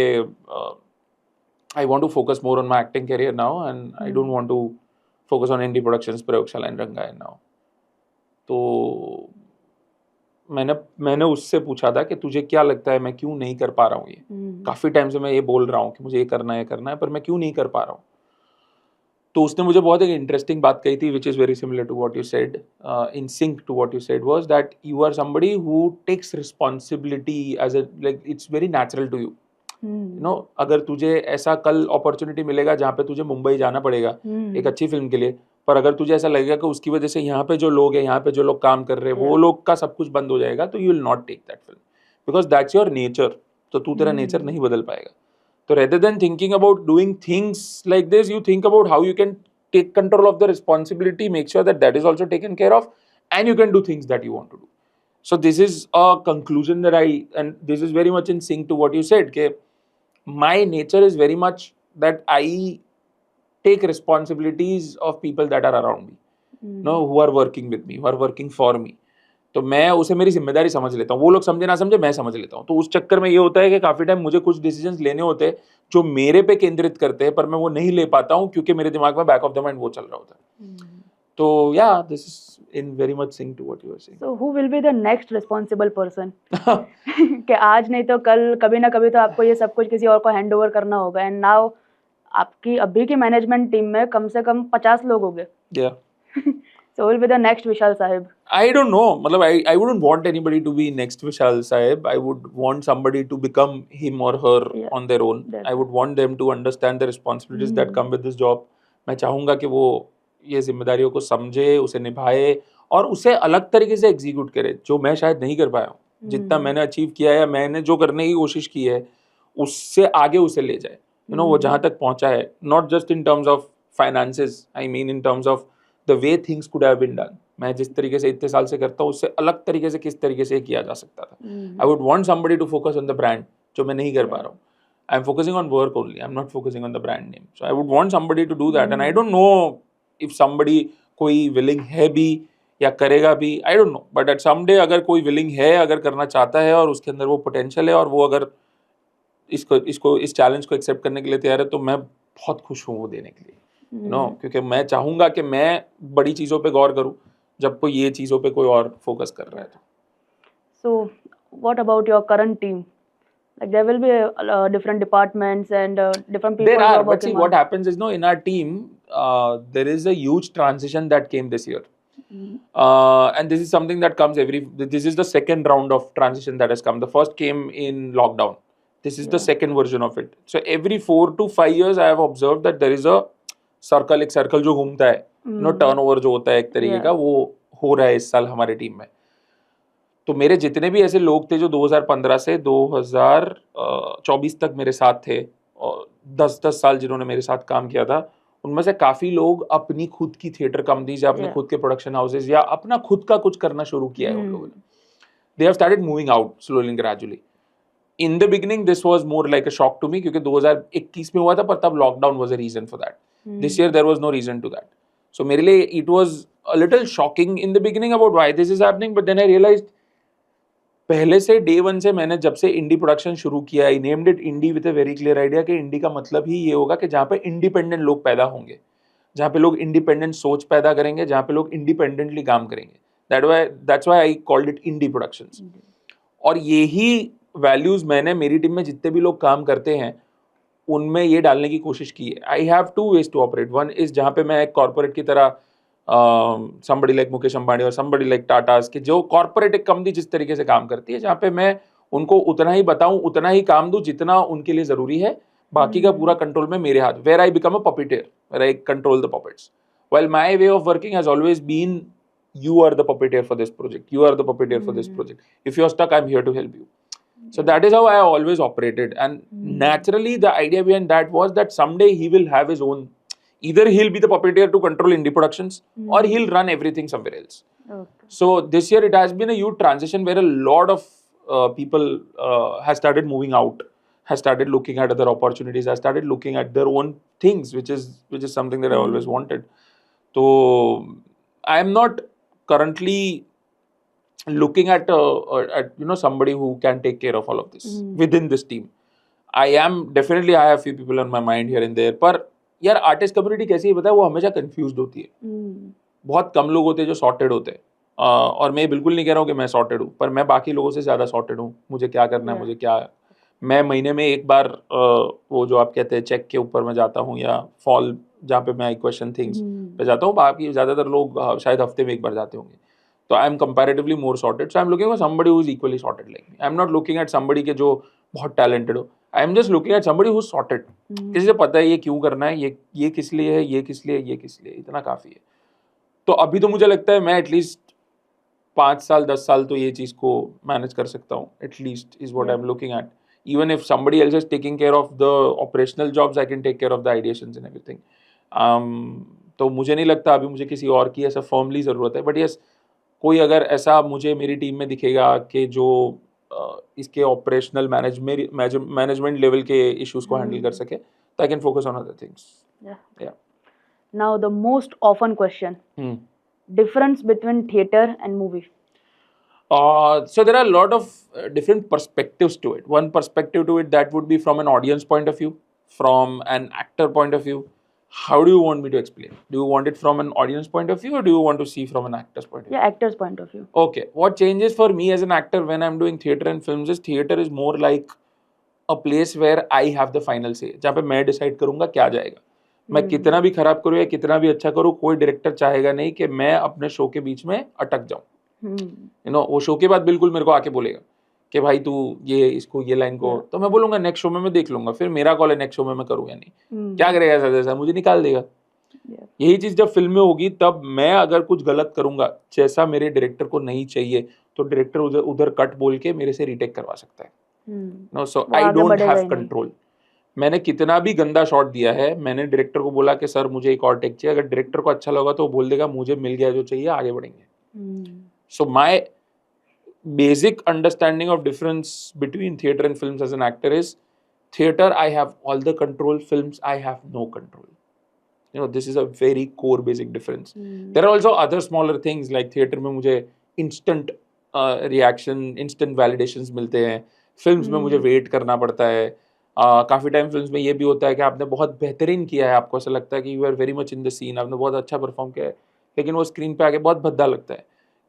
[SPEAKER 1] I want to focus more on my acting career now and I don't want to focus on Indie productions, Prayogshala and Rangayan now. तो मैंने उससे पूछा था कि तुझे क्या लगता है मैं क्यों नहीं कर पा रहा हूँ ये? काफ़ी टाइम से मैं ये बोल रहा हूँ कि मुझे ये करना है, पर मैं क्यों नहीं कर पा रहा हूँ? तो उसने मुझे बहुत एक इंटरेस्टिंग बात कही थी which is very similar to what you said, in sync to what you said, was that you are somebody who takes responsibility as a, like it's very natural to you. You know, अगर तुझे ऐसा कल अपॉर्चुनिटी मिलेगा जहाँ पे तुझे मुंबई जाना पड़ेगा एक अच्छी फिल्म के लिए, पर अगर तुझे ऐसा लगेगा कि उसकी वजह से यहाँ पे जो लोग हैं, यहाँ पे जो लोग काम कर रहे हैं, वो लोग का सब कुछ बंद हो जाएगा, तो you will not take that film because that's your nature. तो तू तेरा नेचर नहीं बदल पाएगा। तो rather than thinking about doing things like this, you think about how you can take control of the responsibility, make sure that that is also taken care of, and you can do things that you want to do. So this is a conclusion that and this is very much in sync to what you said, कि my nature is very much that I take responsibilities of people that are around me, no, who are working with me, who are working for me. तो मैं उसे मेरी जिम्मेदारी समझ लेता हूँ, वो लोग समझे ना समझे मैं समझ लेता हूँ। तो उस चक्कर में ये होता है कि काफ़ी टाइम मुझे कुछ डिसीजंस लेने होते हैं जो मेरे पे केंद्रित करते हैं, पर मैं वो नहीं ले पाता हूँ क्योंकि मेरे दिमाग में बैक ऑफ द माइंड वो चल रहा होता है। तो या this is in very much sync to what you are saying.
[SPEAKER 2] So who will be the next responsible person? कि आज नहीं तो कल, कभी ना कभी तो आपको ये सब कुछ किसी और को हैंड ओवर करना होगा। एंड नाउ आपकी अभी की मैनेजमेंट टीम में कम से कम 50 लोग हो गए।
[SPEAKER 1] या
[SPEAKER 2] So will be the next Vishal Sahib.
[SPEAKER 1] I don't know. मतलब I wouldn't want anybody to be next Vishal Sahib. I would want somebody to become him or her on their own. I would want them to understand the responsibilities that come with this job. मैं चाहूँगा कि वो ये जिम्मेदारियों को समझे, उसे निभाए और उसे अलग तरीके से एग्जीक्यूट करे, जो मैं शायद नहीं कर पाया हूँ। जितना मैंने अचीव किया है या मैंने जो करने की कोशिश की है, उससे आगे उसे ले जाए। You know, वो जहाँ तक पहुँचा है, not just in terms of finances, I mean in terms of the way things could have been done. मैं जिस तरीके से इतने साल से करता हूँ उससे अलग तरीके से किस तरीके से किया जा सकता था। I would want somebody to focus on the brand, जो मैं नहीं कर पा रहा हूँ। I am focusing on work only. I am not focusing on the brand name. So I would want somebody to do that. And I don't know if somebody कोई willing है भी या करेगा भी, I don't know. But at someday अगर कोई willing है, अगर करना चाहता है और उसके अंदर वो potential है और वो अगर इस चैलेंज को एक्सेप्ट करने के लिए तैयार है, तो मैं बहुत खुश हूँ वो देने के लिए। नो, क्योंकि मैं चाहूँगा कि मैं बड़ी चीज़ों पे गौर करूँ जब कोई ये चीज़ों पे कोई और फोकस कर रहा है।
[SPEAKER 2] So what about your current team? Like there will be different departments and different people.
[SPEAKER 1] There are, but see what happens is, no, in our team there is a huge transition that came this year. And this is something that comes this is the second round of transition that has come. The first came in lockdown. This is the second version of it. So every 4 to 5 years I have observed that there is a circle, एक सर्कल जो घूमता है, नो, टर्नओवर जो होता है एक तरीके का, वो हो रहा है इस साल हमारे टीम में। तो मेरे जितने भी ऐसे लोग थे जो 2015 से 2024 तक मेरे साथ थे और 10 साल जिन्होंने मेरे साथ काम किया था, उनमें से काफी लोग अपनी खुद की थिएटर कंपनीज या अपने खुद के प्रोडक्शन हाउसेज या अपना खुद का कुछ करना शुरू किया है उन लोगों ने। They have started moving out slowly and gradually. In the beginning this was more like a shock to me क्योंकि 2021 में हुआ था पर तब lockdown was a reason for that. This year there was no reason to that. So मेरे लिए it was a little shocking in the beginning about why this is happening, but then I realized पहले से डे वन से मैंने जब से इंडी प्रोडक्शन शुरू किया, I named it Indie with a very clear idea कि इंडी का मतलब ही ये होगा कि जहाँ पे इंडिपेंडेंट लोग पैदा होंगे, जहाँ पे लोग इंडिपेंडेंट सोच पैदा करेंगे, जहाँ पे लोग इंडिपेंडेंटली काम करेंगे. That's why I called it Indie productions. और यही वैल्यूज मैंने मेरी टीम में जितने भी लोग काम करते हैं उनमें ये डालने की कोशिश की है. I have two ways to operate. One is जहाँ पे मैं एक कॉर्पोरेट की तरह somebody like मुकेश अंबानी और somebody like टाटास के जो कॉर्पोरेट एक कंपनी जिस तरीके से काम करती है, जहाँ पे मैं उनको उतना ही बताऊं, उतना ही काम दूं जितना उनके लिए जरूरी है, बाकी का पूरा कंट्रोल में मेरे हाथ. Where I become a puppeteer, where I control the puppets. While my way of working has always been, you are the puppeteer for this project, you are the puppeteer for this project. If you're stuck, I'm here to help you. So that is how I always operated. And naturally, the idea behind that was that someday he will have his own. Either he'll be the puppeteer to control indie productions, or he'll run everything somewhere else.
[SPEAKER 2] Okay.
[SPEAKER 1] So this year it has been a huge transition where a lot of people has started moving out, has started looking at other opportunities, has started looking at their own things, which is something that I always wanted. So I am not currently looking at somebody who can take care of all of this within this team. I have few people on my mind here and there, पर यार आर्टिस्ट कम्युनिटी कैसी है पता है, वो हमेशा कंफ्यूज्ड होती है. बहुत कम लोग होते हैं जो सॉर्टेड होते हैं. और मैं बिल्कुल नहीं कह रहा हूँ कि मैं सॉर्टेड हूँ, पर मैं बाकी लोगों से ज़्यादा सॉर्टेड हूँ. मुझे क्या करना है, मुझे क्या, मैं महीने में एक बार वो जो आप कहते हैं चेक के ऊपर मैं जाता हूँ, या फॉल जहाँ पे मैं क्वेश्चन थिंग्स पे जाता हूँ. बाकी ज़्यादातर लोग शायद हफ्ते में एक बार जाते होंगे. तो I M comparatively more sorted. So I am looking for somebody who is equally sorted like me. I am not looking at somebody के जो बहुत टैलेंटेड हो. आई am just looking at somebody who is sorted. किसी से पता है ये क्यों करना है, ये किस लिए है, ये किस लिए, ये किस लिए, इतना काफ़ी है. तो अभी तो मुझे लगता है मैं एटलीस्ट 5 साल 10 साल तो ये चीज़ को मैनेज कर सकता हूँ. At least is what I am looking at. Even if somebody else is taking care of the operational jobs, I can take care of the ideations and everything. तो मुझे नहीं लगता अभी मुझे किसी और की ऐसा फर्मली ज़रूरत है. बट यस, कोई अगर ऐसा मुझे मेरी टीम में दिखेगा कि जो इसके ऑपरेशनल मैनेजमेंट लेवल के इश्यूज को हैंडल कर सके, तो I can focus on other things.
[SPEAKER 2] Yeah. Now the most often question. Difference between theater and movie.
[SPEAKER 1] So there are a lot of different perspectives to it. One perspective to it that would be from an audience point of view, from an actor point of view. How do you want me to explain? Do you want it from an audience point of view, or do you want to see from an actor's point of view?
[SPEAKER 2] Yeah, actor's point of view.
[SPEAKER 1] Okay. What changes for me as an actor when I'm doing theater and films is theater is more like a place where I have the final say. जहाँ पे मैं decide करूँगा क्या जाएगा. मैं कितना भी खराब करूँ या कितना भी अच्छा करूँ, कोई डायरेक्टर चाहेगा नहीं कि मैं अपने शो के बीच में अटक जाऊँ. वो शो के बाद बिल्कुल मेरे को आके बोलेगा कि भाई तू ये लाइन को, तो मैं बोलूँगा नेक्स्ट शो में मैं देख लूंगा, फिर मेरा कॉल है नेक्स्ट शो में मैं करूँ या नहीं. क्या करेगा ऐसा जैसा, मुझे निकाल देगा. यही चीज़ जब फिल्म में होगी, तब मैं अगर कुछ गलत करूँगा जैसा मेरे डायरेक्टर को नहीं चाहिए, तो डायरेक्टर उधर कट बोल के मेरे से रीटेक करवा सकता है. No, so I don't have control. मैंने कितना भी गंदा शॉट दिया है, मैंने डायरेक्टर को बोला कि सर मुझे एक और टेक चाहिए. अगर डायरेक्टर को अच्छा लगा तो वो बोल देगा मुझे मिल गया जो चाहिए, आगे बढ़ेंगे. So my basic understanding of difference between theater and films as an actor is, theater I have all the control, films I have no control. This is a very core basic difference. There are also other smaller things like theater में मुझे instant reaction, instant validations मिलते हैं. films में मुझे wait करना पड़ता है. काफ़ी टाइम फिल्म्स में ये भी होता है कि आपने बहुत बेहतरीन किया है, आपको ऐसा लगता है कि you are very much in the scene, आपने बहुत अच्छा परफॉर्म किया है, लेकिन वो स्क्रीन पे आके बहुत भद्दा लगता है,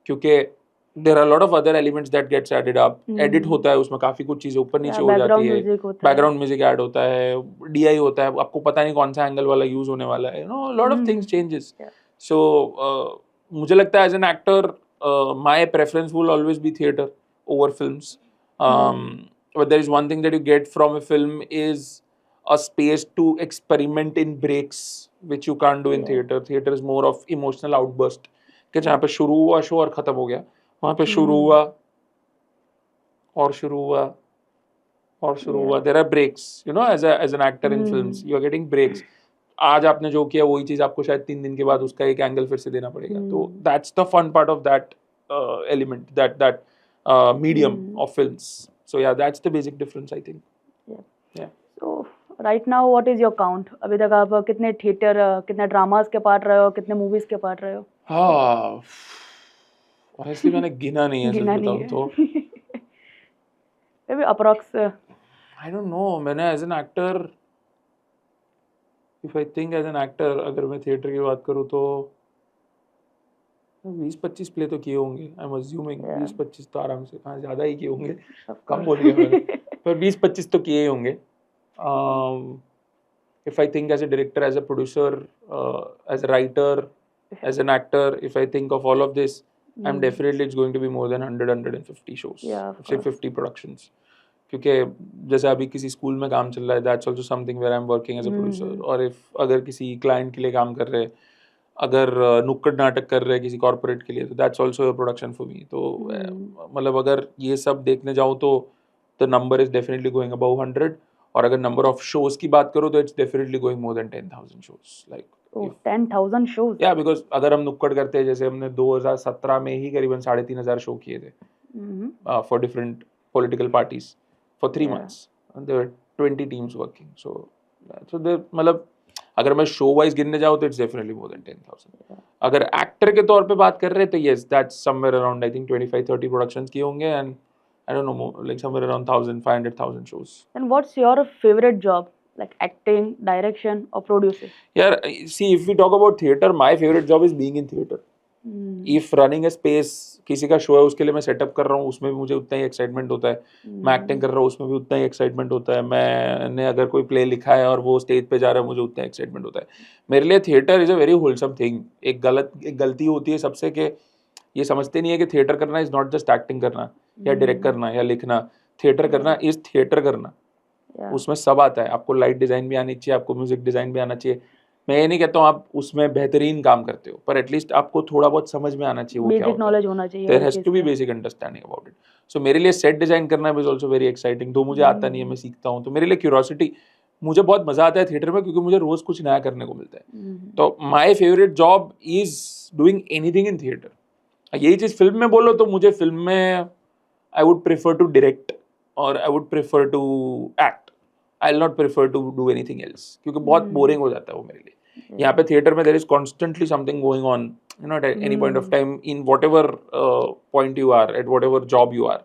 [SPEAKER 1] क्योंकि there are lot of other elements that gets added up. Edit होता है, उसमें काफ़ी कुछ चीज़ें ऊपर नीचे हो जाती है, बैकग्राउंड म्यूजिक ऐड होता है, DI होता है, आपको पता नहीं कौन सा एंगल वाला यूज़ होने वाला है. Lot of things changes. So मुझे लगता है as an actor my preference will always be theatre over films. But there is one thing that you get from a film is a space to experiment in breaks, which you can't do in theater. Theater is more of emotional outburst. कि जहाँ पे शुरू हुआ शो और खत्म हो गया, वहाँ पे शुरू हुआ और शुरू हुआ और शुरू हुआ. There are breaks, as an actor in films, you are getting breaks. आज आपने जो किया वही चीज़ आपको शायद 3 दिन के बाद उसका एक एंगल फिर से देना पड़ेगा. तो that's the fun part of that element, that medium of films. So yeah, that's the basic difference, I think. Yeah.
[SPEAKER 2] So right now what is your count? अभी तक आप कितने थिएटर, कितने ड्रामास के पार्ट रहे हो, कितने मूवीज के पार्ट रहे हो?
[SPEAKER 1] हाँ, honestly मैंने गिना नहीं है, सच
[SPEAKER 2] गिना नहीं
[SPEAKER 1] बताऊं
[SPEAKER 2] है.
[SPEAKER 1] तो.
[SPEAKER 2] Maybe approx.
[SPEAKER 1] I don't know, मैंने as an actor, if I think as an actor, अगर मैं थिएटर की बात करूँ तो 20-25 प्ले तो किए होंगे. आई एम अज्यूमिंग 20-25 तो आराम से, हाँ ज़्यादा ही किए होंगे, कम बोल गया मैंने, पर 20-25 तो किए ही होंगे. If I think as a director, as a producer, as a writer, as an actor, if I think of all of this, I'm definitely it's going to be more than 100-150 shows.
[SPEAKER 2] Yeah, of
[SPEAKER 1] say
[SPEAKER 2] course.
[SPEAKER 1] 50 productions. क्योंकि जैसे अभी किसी स्कूल में काम चल रहा है, that's also something where I'm working as a producer. और if अगर किसी क्लाइंट के लिए काम कर रहे हैं, अगर नुक्कड़ नाटक कर रहे हैं किसी कॉर्पोरेट के लिए, तो that's also a production for me. तो मतलब अगर ये सब देखने जाऊँ तो the number is definitely going above 100. और अगर नंबर ऑफ शोज की बात करो तो it's definitely going more than 10,000 shows. Like
[SPEAKER 2] 10,000 shows.
[SPEAKER 1] या बिकॉज अगर हम नुक्कड़ करते हैं, जैसे हमने 2017 में ही करीबन 3,500 शो किए थे for different political parties for 3 months. There were 20 teams working. So they मतलब अगर मैं शो वाइज गिनने जाऊँ तो इट्स डेफिनेटली मोर देन 10,000. अगर एक्टर के तौर पे बात कर रहे हैं तो yes, that's somewhere around I think 25-30 productions किए होंगे, and I don't know, more, like somewhere around 1,500-1,000 shows.
[SPEAKER 2] And what's your favorite job? Like acting, direction, or producing?
[SPEAKER 1] Yeah, see, if we talk about theatre, my favorite job is being in theatre. If running a space, किसी का शो है उसके लिए मैं सेटअप कर रहा हूँ, उसमें भी मुझे उतना ही एक्साइटमेंट होता है. मैं एक्टिंग कर रहा हूँ उसमें भी उतना ही एक्साइटमेंट होता है. मैंने अगर कोई प्ले लिखा है और वो स्टेज पे जा रहा है, मुझे उतना एक्साइटमेंट होता है. मेरे लिए theatre is a very wholesome thing. एक गलती होती है सबसे कि ये समझते नहीं है कि थिएटर करना इज नॉट जस्ट एक्टिंग करना या डायरेक्ट करना या लिखना. थिएटर करना इज थिएटर करना. उसमें सब आता है. आपको लाइट डिज़ाइन भी आनी चाहिए, आपको म्यूजिक डिज़ाइन भी आना चाहिए. मैं ये नहीं कहता हूँ आप उसमें बेहतरीन काम करते हो, पर एटलीस्ट आपको थोड़ा बहुत समझ में आना चाहिए वो क्या
[SPEAKER 2] बेसिक नॉलेज होना चाहिए.
[SPEAKER 1] There has to be basic understanding about it. So मेरे लिए सेट डिज़ाइन करना इज ऑल्सो वेरी एक्साइटिंग. तो मुझे आता नहीं है, मैं सीखता हूँ, तो मेरे लिए क्यूरोसिटी, मुझे बहुत मज़ा आता है थिएटर में क्योंकि मुझे रोज़ कुछ नया करने को मिलता है. तो my favourite job is doing anything in theatre. यही चीज़ फिल्म में बोलो तो मुझे फिल्म में I would prefer to direct और I would prefer to act. I will not prefer to do anything else क्योंकि बहुत बोरिंग हो जाता है वो मेरे लिए. यहाँ पे थिएटर में there is constantly something going on, you know, at any point of time in whatever point you are, at whatever job you are.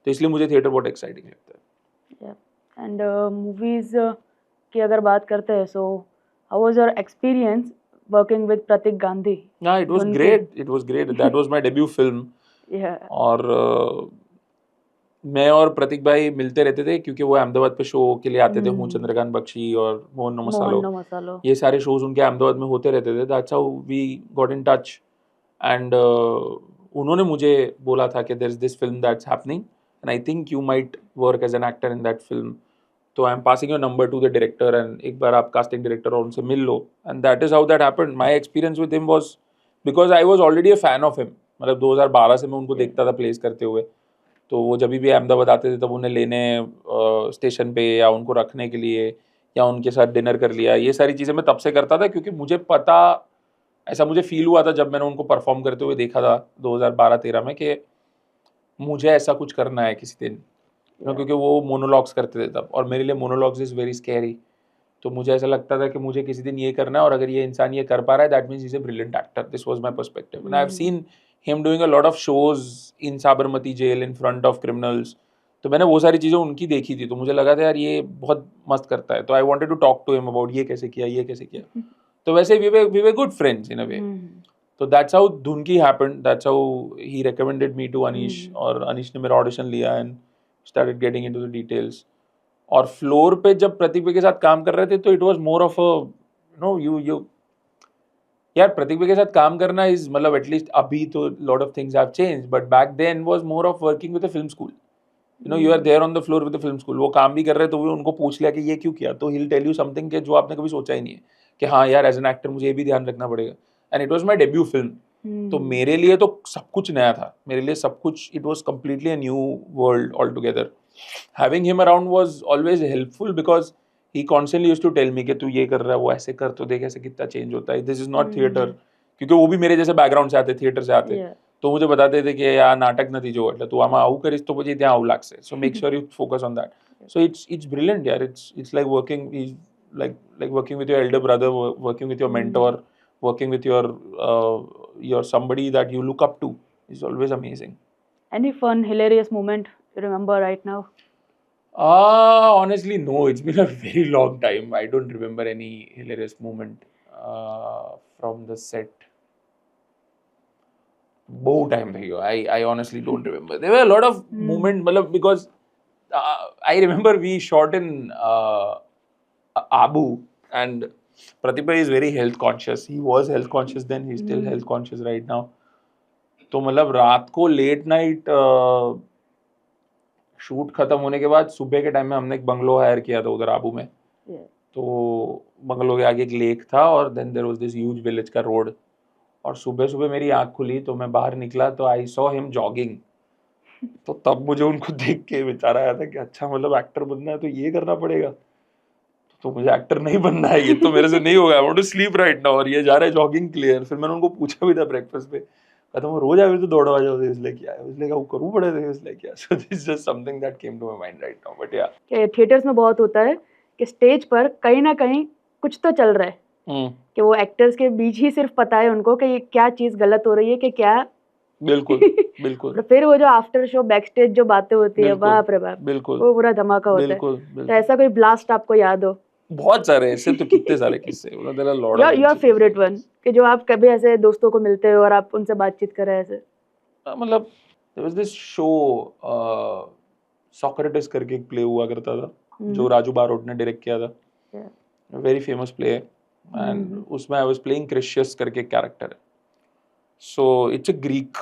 [SPEAKER 1] तो इसलिए मुझे थिएटर बहुत एक्साइटिंग लगता है.
[SPEAKER 2] एंड मूवीज की अगर बात करते हैं, so how was your experience working with Pratik Gandhi?
[SPEAKER 1] Yeah, it was great. It was great. That was my debut film.
[SPEAKER 2] Yeah.
[SPEAKER 1] और मैं और प्रतीक भाई मिलते रहते थे क्योंकि वो अहमदाबाद पे शो के लिए आते थे. हूँ चंद्रकांत बख्शी और मोहन मसालो, ये सारे शोज उनके अहमदाबाद में होते रहते थे. That's how we got in touch. And उन्होंने मुझे बोला था कि there is this film that's happening and I think you might work as an actor in that film. तो I am passing your number to the director and एक बार आप कास्टिंग डायरेक्टर और उनसे मिल लो. And that is how that happened. My experience with him was because I was already a fan of him. मतलब 2012 से मैं उनको देखता था प्लेस करते हुए. तो वो जब भी अहमदाबाद आते थे तब उन्हें लेने स्टेशन पे या उनको रखने के लिए या उनके साथ डिनर कर लिया. ये सारी चीज़ें मैं तब से करता था क्योंकि मुझे पता, ऐसा मुझे फील हुआ था जब मैंने उनको परफॉर्म करते हुए देखा था 2012-13 में कि मुझे ऐसा कुछ करना है किसी दिन. क्योंकि वो मोनोलॉग्स करते थे तब और मेरे लिए मोनोलॉग्स इज़ वेरी स्कैरी. तो मुझे ऐसा लगता था कि मुझे किसी दिन ये करना है और अगर ये इंसान ये कर पा रहा है that means he is a brilliant actor. This was my perspective and I have seen him doing a lot of shows in Sabarmati jail in front of criminals. तो मैंने वो सारी चीज़ें उनकी देखी थी. तो मुझे लगा था यार ये बहुत मस्त करता है. तो I wanted to talk to him about ये कैसे किया. तो वैसे we were good friends in a way. तो दैट्स हाउ धुन की happened. That's how he recommended me to Anish और अनीश ने मेरा ऑडिशन लिया and started getting into the details. और फ्लोर पे जब प्रतीक भाई के साथ काम कर रहे थे तो it was more of a you यार प्रतीक भाई के साथ काम करना इज मतलब एटलीस्ट अभी तो lot of things have changed but back then was more of working with a film school. You know, you are there on the floor with the film school. वो काम भी कर रहे तो उनको पूछ लिया कि ये क्यों किया, तो he will tell you something कि जो आपने कभी सोचा ही नहीं है कि हाँ यार एज एन एक्टर मुझे ये भी ध्यान रखना पड़ेगा. And it was my debut film. तो मेरे लिए तो सब कुछ नया था. मेरे लिए सब कुछ, it was completely a new world all together. Having him around was always helpful because he constantly used to tell me कि तू ये कर रहा है वो ऐसे कर तो देख ऐसे कितना चेंज होता है. This is not theater. क्योंकि वो भी मेरे जैसे बैकग्राउंड से आते, थिएटर से आते. તો મુજે બતાતે થે કે આ નાટક નથી જોવું એટલે તું આમાં આવું કરીશ તો પછી ત્યાં આવું લાગશે. So make sure you focus on that. So it's brilliant, yaar. It's like working like working with your elder brother, working with your mentor, working with your somebody that you look up to is always amazing.
[SPEAKER 2] Any fun, hilarious moment you remember right now?
[SPEAKER 1] Honestly, no. It's been a very long time. I don't remember any hilarious moment from the set. बहु time થઈ ગયો. I honestly don't remember. There were a lot of moments, मतलब because I remember we shot in Abu, and Pratibha is very health conscious. He was health conscious then. He's still health conscious right now. तो मतलब रात को लेट नाइट शूट खत्म होने के बाद सुबह के टाइम में हमने एक बंगलो हायर किया था उधर आबू में. तो बंगलो के आगे एक लेक था और then there was this huge village का रोड. और सुबह सुबह मेरी आँख खुली तो मैं बाहर निकला तो आई सॉ हिम जॉगिंग. तो तब मुझे उनको देख के विचार आया था कि अच्छा मतलब एक्टर बनना है तो ये करना पड़ेगा. तो मुझे एक्टर नहीं बनना है, ये तो मेरे से नहीं होगा. I want to sleep right now. और ये जा रहा है जॉगिंग क्लियर. फिर मैंने उनको पूछा भी था ब्रेकफास्ट पे, कहता हूँ रोज आवे तो दौड़वा जाओ इसलिए क्या है, इसलिए क्या करूँ पड़े थे इसलिए क्या. So this just something that came to my mind right now. But yeah
[SPEAKER 2] theatres में बहुत होता है कि स्टेज पर कहीं ना कहीं कुछ तो चल रहा है कि वो एक्टर्स के बीच ही सिर्फ पता है उनको कि ये क्या चीज गलत हो रही है कि क्या.
[SPEAKER 1] बिल्कुल बिल्कुल.
[SPEAKER 2] और फिर वो जो आफ्टर शो बैक स्टेज जो बातें होती है, बाप रे बाप,
[SPEAKER 1] बिल्कुल
[SPEAKER 2] वो पूरा धमाका होता है.
[SPEAKER 1] बिल्कुल
[SPEAKER 2] तो ऐसा कोई ब्लास्ट आपको याद हो?
[SPEAKER 1] बहुत सारे ऐसे तो कितने सारे किस्से. There are lot of
[SPEAKER 2] your favourite one कि जो आप कभी ऐसे दोस्तों को मिलते हो और आप उनसे बातचीत कर रहे हैं ऐसे.
[SPEAKER 1] मतलब there was this show Socrates करके एक प्ले हुआ करता था जो राजू बारोट ने डायरेक्ट किया था. वेरी फेमस प्ले है. एंड उसमें आई वाज प्लेइंग क्रिशियस करके एक कैरेक्टर है. So it's a Greek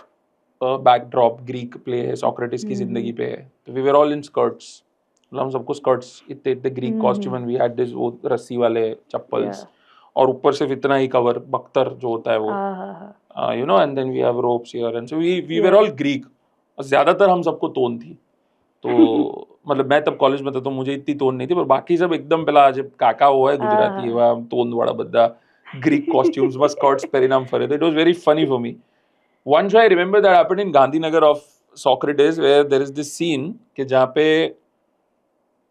[SPEAKER 1] backdrop, Greek play है, सोक्रेटिस की जिंदगी पे है. तो we were all in skirts. हम सबको स्कर्ट्स इतने इतने Greek costume and we had this वो रस्सी वाले चप्पल्स और ऊपर सिर्फ इतना ही कवर, बख्तर जो होता है वो, you know. And then we have ropes here and so we were all Greek. ज्यादातर हम सबको तोन थी. तो मतलब मैं तब कॉलेज में था तो मुझे इतनी तोन नहीं थी, पर बाकी सब एकदम पेला जब काका हुआ है गुजराती हुआ तोन वाला बद्दा ग्रीक कॉस्ट्यूम्स बस स्कर्ट्स परिणाम फरे. तो it was very funny for me. Once I remember that happened in Gandhinagar of Socrates, where there is this scene कि जहाँ पे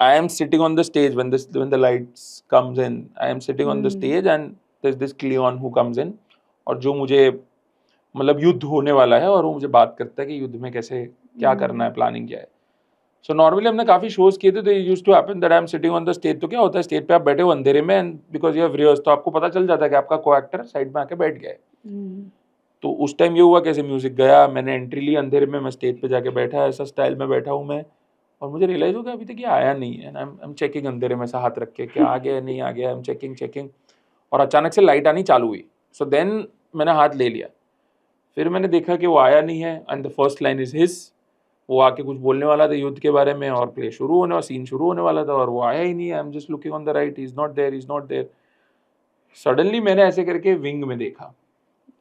[SPEAKER 1] I am sitting on the stage when the lights comes in. I am sitting on the stage and there's this Cleon who comes in और जो मुझे मतलब युद्ध होने वाला है और वो मुझे बात करता है कि युद्ध में कैसे क्या करना है, प्लानिंग क्या है. सो नॉर्मली हमने काफी शोज किए थे तो used to happen that I am sitting on the stage. तो क्या होता है स्टेज पे आप बैठे हो अंधेरे में and because you have rehearse तो आपको पता चल जाता है कि आपका को एक्टर साइड में आके बैठ गया है. तो उस टाइम ये हुआ कैसे म्यूजिक गया, मैंने एंट्री ली अंधेरे में, मैं स्टेज पे जाके बैठा, ऐसा स्टाइल में बैठा हूँ मैं. और मुझे रियलाइज हो गया अभी तक ये आया नहीं है. आई एम चेकिंग अंधेरे में से हाथ रख के क्या आ गया नहीं आ गया. आई एम चेकिंग और अचानक से लाइट आनी चालू हुई. सो देन मैंने हाथ ले लिया. फिर मैंने देखा कि वो आया नहीं है and the first line is his. वो आके कुछ बोलने वाला था युद्ध के बारे में और प्ले शुरू होने और सीन शुरू होने वाला था और वो आया ही नहीं है. I am just looking on the right, he is not there. Suddenly मैंने ऐसे करके विंग में देखा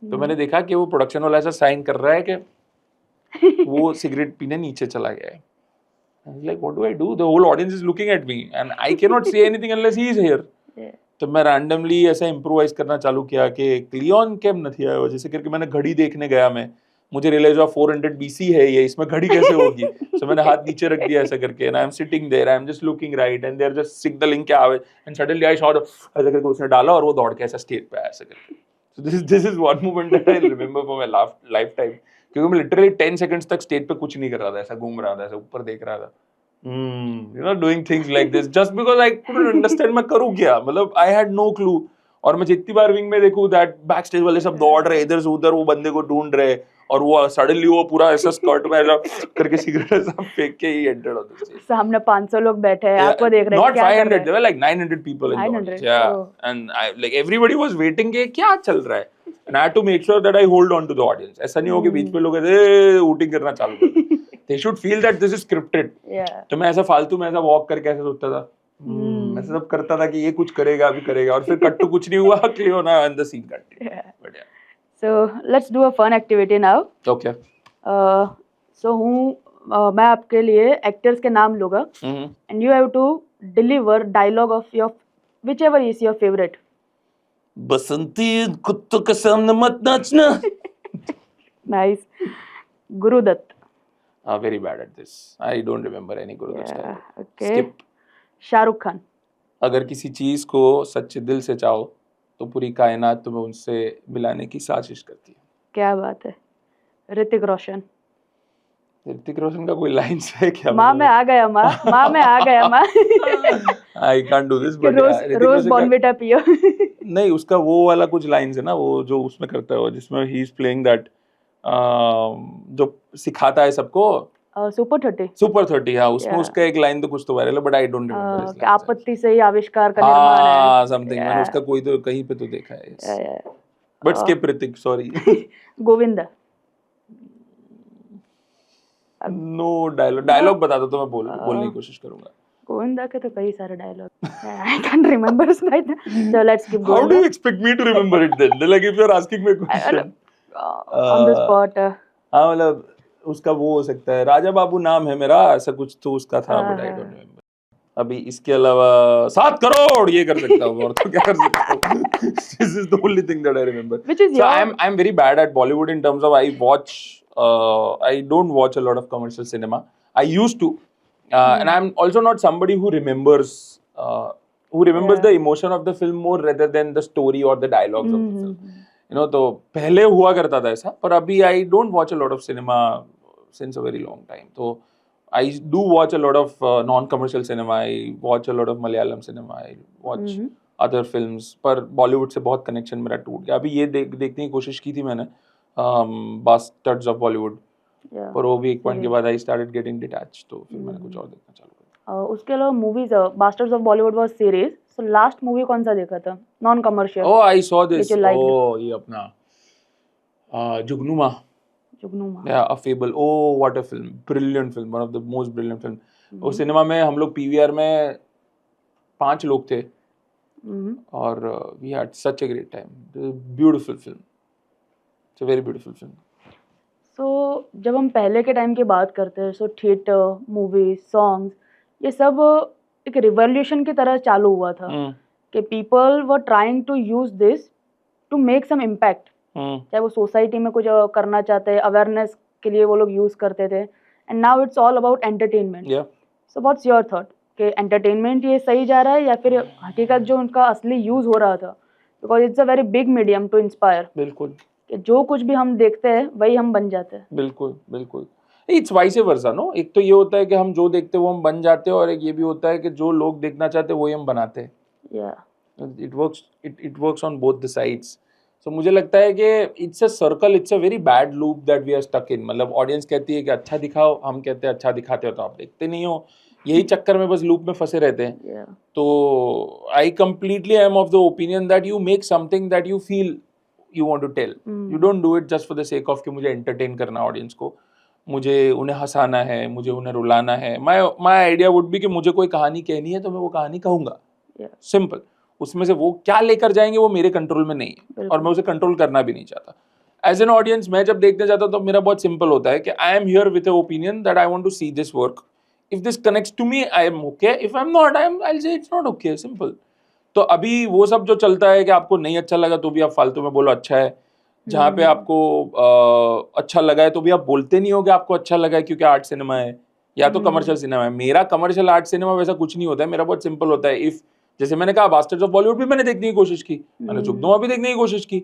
[SPEAKER 1] तो मैंने देखा कि वो प्रोडक्शन वाला ऐसा साइन कर रहा है कि वो सिगरेट पीने नीचे चला गया है. Like what do I do, the whole audience is looking at me and I can not say anything unless he is here. तो मैं रैंडमली ऐसा इम्प्रोवाइज करना चालू किया कि क्लियन केम नहीं आया, जैसे करके मैंने घड़ी देखने गया. मैं मुझे रियलाइज हुआ 400 BC है ये, इसमें घड़ी कैसे होगी. सो मैंने हाथ नीचे रख दिया ऐसा करके and I am sitting there, I am just looking right and they are just signalling क्या आवे एंड सडनली आई शॉट ऐसा करके उसने डाला और वो दौड़ के ऐसा स्टेज पे आया ऐसा करके. So this is one moment that I remember for my lifetime. क्योंकि मैं literally 10 seconds तक स्टेज पे कुछ नहीं कर रहा था, ऐसा घूम रहा था, ऐसा ऊपर देख रहा था. You know, doing things like this just because I couldn't understand मैं करूँ क्या. मतलब I had no clue. और मैं जितनी बार विंग में देखूँ that backstage वाले सब दौड़ रहे इधर से उधर, वो बंदे को ढूंढ रहे और वो सडनली वो पूरा ऐसा स्कर्ट में ऐसा करके सिगरेट ऐसा फेंक के he entered on the stage.
[SPEAKER 2] सामने 500 लोग बैठे हैं, आपको देख रहे हैं.
[SPEAKER 1] Not 500, there were like 900 people in the audience. Yeah, and I like everybody was waiting कि क्या चल रहा है. And I had to make sure that I hold on to the audience. ऐसा नहीं हो कि बीच में लोग ऐसे हूटिंग करना चालू कर दें. They should feel that this is scripted. तो मैं ऐसा फालतू में ऐसा वॉक करके ऐसा सोचता था, मैं सब करता था कि ये कुछ करेगा अभी करेगा और फिर कट टू कुछ नहीं हुआ. क्लियर होना and the scene continue. But yeah.
[SPEAKER 2] So let's do a fun activity now.
[SPEAKER 1] Okay.
[SPEAKER 2] So मैं आपके लिए एक्टर्स के नाम लूँगा and you have to deliver dialogue of your whichever is your favorite.
[SPEAKER 1] बसंती कुत्तों के सामने मत नाचना.
[SPEAKER 2] Nice. Guru Dutt.
[SPEAKER 1] Very bad at this. I don't remember any Guru Dutt
[SPEAKER 2] Yeah,
[SPEAKER 1] dialogue.
[SPEAKER 2] okay.
[SPEAKER 1] Skip.
[SPEAKER 2] Shahrukh Khan.
[SPEAKER 1] अगर किसी चीज को सच्चे दिल से चाहो तो पूरी कायनात तुम्हें उनसे मिलाने की साजिश करती है.
[SPEAKER 2] क्या बात है. ऋतिक रोशन.
[SPEAKER 1] ऋतिक रोशन का कोई लाइन्स है क्या?
[SPEAKER 2] माँ में आ गया माँ. माँ में आ गया माँ.
[SPEAKER 1] आई कांट डू दिस
[SPEAKER 2] कि
[SPEAKER 1] बट
[SPEAKER 2] रोज
[SPEAKER 1] ऋतिक
[SPEAKER 2] रोज
[SPEAKER 1] रोशन का
[SPEAKER 2] बॉर्नविटा पियो.
[SPEAKER 1] नहीं, उसका वो वाला कुछ लाइन्स है ना, वो जो उसमें करता है, वो जिसमें ही इज प्लेइंग दैट, जो सिखाता है सबको,
[SPEAKER 2] सुपर 30.
[SPEAKER 1] सुपर 30. हाँ, उसमें
[SPEAKER 2] Yeah.
[SPEAKER 1] उसका एक लाइन तो कुछ तो वायरल है but I don't remember his
[SPEAKER 2] कि आपत्ति से ही आविष्कार का निर्माण
[SPEAKER 1] हाँ
[SPEAKER 2] है.
[SPEAKER 1] समथिंग, मैंने
[SPEAKER 2] Yeah.
[SPEAKER 1] उसका कोई तो कहीं पे तो देखा है.
[SPEAKER 2] Yeah, yeah.
[SPEAKER 1] But skip Hrithik, sorry.
[SPEAKER 2] Govinda.
[SPEAKER 1] No dialogue बता दो तो मैं बोलने की कोशिश करूंगा.
[SPEAKER 2] गोविंदा के तो कई सारे dialogue. I can remember right. So let's keep
[SPEAKER 1] how do
[SPEAKER 2] going
[SPEAKER 1] you expect me to remember it then, like if you are asking me a question
[SPEAKER 2] on the spot.
[SPEAKER 1] हाँ मतलब उसका वो हो सकता है, राजा बाबू नाम है मेरा, ऐसा कुछ तो उसका था बट आई डोंट रिमेम्बर. अभी इसके अलावा 7 करोड़ ये कर सकता हूँ, और तो क्या कर सकता हूँ. This is the only thing that I remember.
[SPEAKER 2] Which is
[SPEAKER 1] So
[SPEAKER 2] your
[SPEAKER 1] I'm very bad at Bollywood in terms of I don't watch a lot of commercial cinema. I used to, and I'm also not somebody who remembers
[SPEAKER 2] Yeah.
[SPEAKER 1] the emotion of the film more rather than the story or the dialogues of the film.
[SPEAKER 2] Mhm.
[SPEAKER 1] You know, तो पहले हुआ करता था ऐसा, पर अभी I don't watch a lot of cinema since a very long time. तो I do watch a lot of non-commercial cinema. I watch a lot of Malayalam cinema. I watch other films. पर बॉलीवुड से बहुत कनेक्शन मेरा टूट गया. अभी ये देखने की कोशिश की थी मैंने, बास्टर्ड्स ऑफ बॉलीवुड,
[SPEAKER 2] Yeah.
[SPEAKER 1] पर वो भी एक पॉइंट के बाद आई स्टार्टेड गेटिंग डिटैच्ड, तो फिर मैंने कुछ और देखना चालू कर
[SPEAKER 2] उसके अलावा movies bastards of Bollywood was series. So last movie कौन सा देखा था नॉन कमर्शियल?
[SPEAKER 1] दिया. Oh I saw this.
[SPEAKER 2] Which you liked?
[SPEAKER 1] Oh ये अपना Jugnuma.
[SPEAKER 2] Jugnuma.
[SPEAKER 1] Yeah, a fable. Oh, what a film! Brilliant film. One of the most brilliant film. वो सिनेमा में हम लोग पीवीआर में 5 लोग थे और we had such a great time. Beautiful film. It's a very beautiful film.
[SPEAKER 2] सो जब हम पहले के टाइम की बात करते हैं, सो थिएटर, मूवी, सॉन्ग्स, ये सब एक रिवॉल्यूशन की तरह चालू हुआ था कि people were trying to use this to make some impact. चाहे वो सोसाइटी में कुछ करना चाहते हैं, अवेयरनेस के लिए वो लोग यूज करते थे. And now it's all about entertainment.
[SPEAKER 1] Yeah.
[SPEAKER 2] So what's your thought कि एंटरटेनमेंट ये सही जा रहा है या फिर हकीकत जो उनका असली यूज हो रहा था, because it's a very big medium to inspire,
[SPEAKER 1] बिल्कुल.
[SPEAKER 2] कि जो कुछ भी हम देखते हैं वही हम बन जाते हैं.
[SPEAKER 1] बिल्कुल बिल्कुल. It's vice versa no. एक तो ये होता है कि हम जो देखते हैं वो हम बन जाते हैं, और एक ये भी होता है कि जो लोग देखना चाहते हैं वही हम बनाते हैं.
[SPEAKER 2] या
[SPEAKER 1] It works on both the sides. So मुझे लगता है कि it's a circle, it's a very bad loop that we are stuck in. मतलब ऑडियंस कहती है कि अच्छा दिखाओ, हम कहते हैं अच्छा दिखाते हो तो आप देखते नहीं हो. यही चक्कर में बस लूप में फंसे रहते हैं.
[SPEAKER 2] या
[SPEAKER 1] तो I completely am of the opinion that you make something that you feel you want to tell. You don't do it just for the sake of कि मुझे entertain करना ऑडियंस को, मुझे उन्हें हंसाना है, मुझे उन्हें रुलाना है. My idea would be कि मुझे कोई कहानी कहनी है तो मैं वो कहानी कहूँगा. सिंपल. उसमें से वो क्या लेकर जाएंगे वो मेरे कंट्रोल में नहीं है, और मैं उसे कंट्रोल करना भी नहीं चाहता. एज एन ऑडियंस मैं जब देखने जाता हूँ तो मेरा बहुत सिंपल होता है कि I am here with a opinion that I want to see this work. If this connects to me I am okay, if I am not I will say it's not okay. Simple. तो अभी वो सब जो चलता है कि आपको नहीं अच्छा लगा तो भी आप फालतू में बोलो अच्छा है, जहाँ पे आपको अच्छा लगा है तो भी आप बोलते नहीं हो कि आपको अच्छा लगा है, क्योंकि आर्ट सिनेमा है या तो कमर्शियल सिनेमा है. मेरा कमर्शियल आर्ट सिनेमा वैसा कुछ नहीं होता है. मेरा बहुत सिंपल होता है. इफ जैसे मैंने कहा बास्टर्ड्स ऑफ बॉलीवुड भी मैंने देखने की कोशिश की, मैंने जुगनुमा भी देखने की कोशिश की.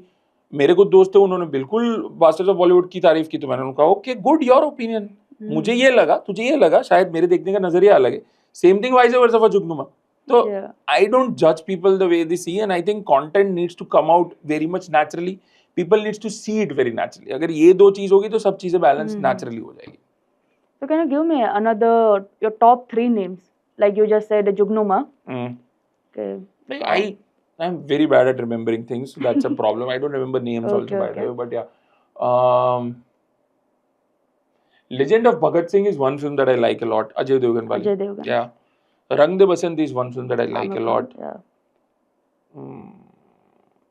[SPEAKER 1] मेरे कुछ दोस्त थे उन्होंने बिल्कुल बास्टर्ड्स ऑफ बॉलीवुड की तारीफ की, तो मैंने उनको कहा ओके गुड योर ओपिनियन, मुझे ये लगा तुझे ये लगा, शायद मेरे देखने का नजरिया अलग है. Same thing vice versa for Jugnuma. तो आई डोंट जज people the way they see, and I think content needs to come out very much naturally. People needs to see it very naturally. अगर ये दो चीज होगी तो सब चीजें बैलेंस नेचुरली हो जाएगी.
[SPEAKER 2] So can you give me another your top 3 names? Like you just said Jugnuma. Okay.
[SPEAKER 1] I'm very bad at remembering things. So that's a problem. I don't remember names
[SPEAKER 2] Okay,
[SPEAKER 1] also by the
[SPEAKER 2] okay.
[SPEAKER 1] way, but yeah. Legend of Bhagat Singh is one film that I like a lot. Ajay Devgan wali.
[SPEAKER 2] Ajay Devgan.
[SPEAKER 1] Yeah. Rang De Basant is one film that I like a lot.
[SPEAKER 2] Yeah.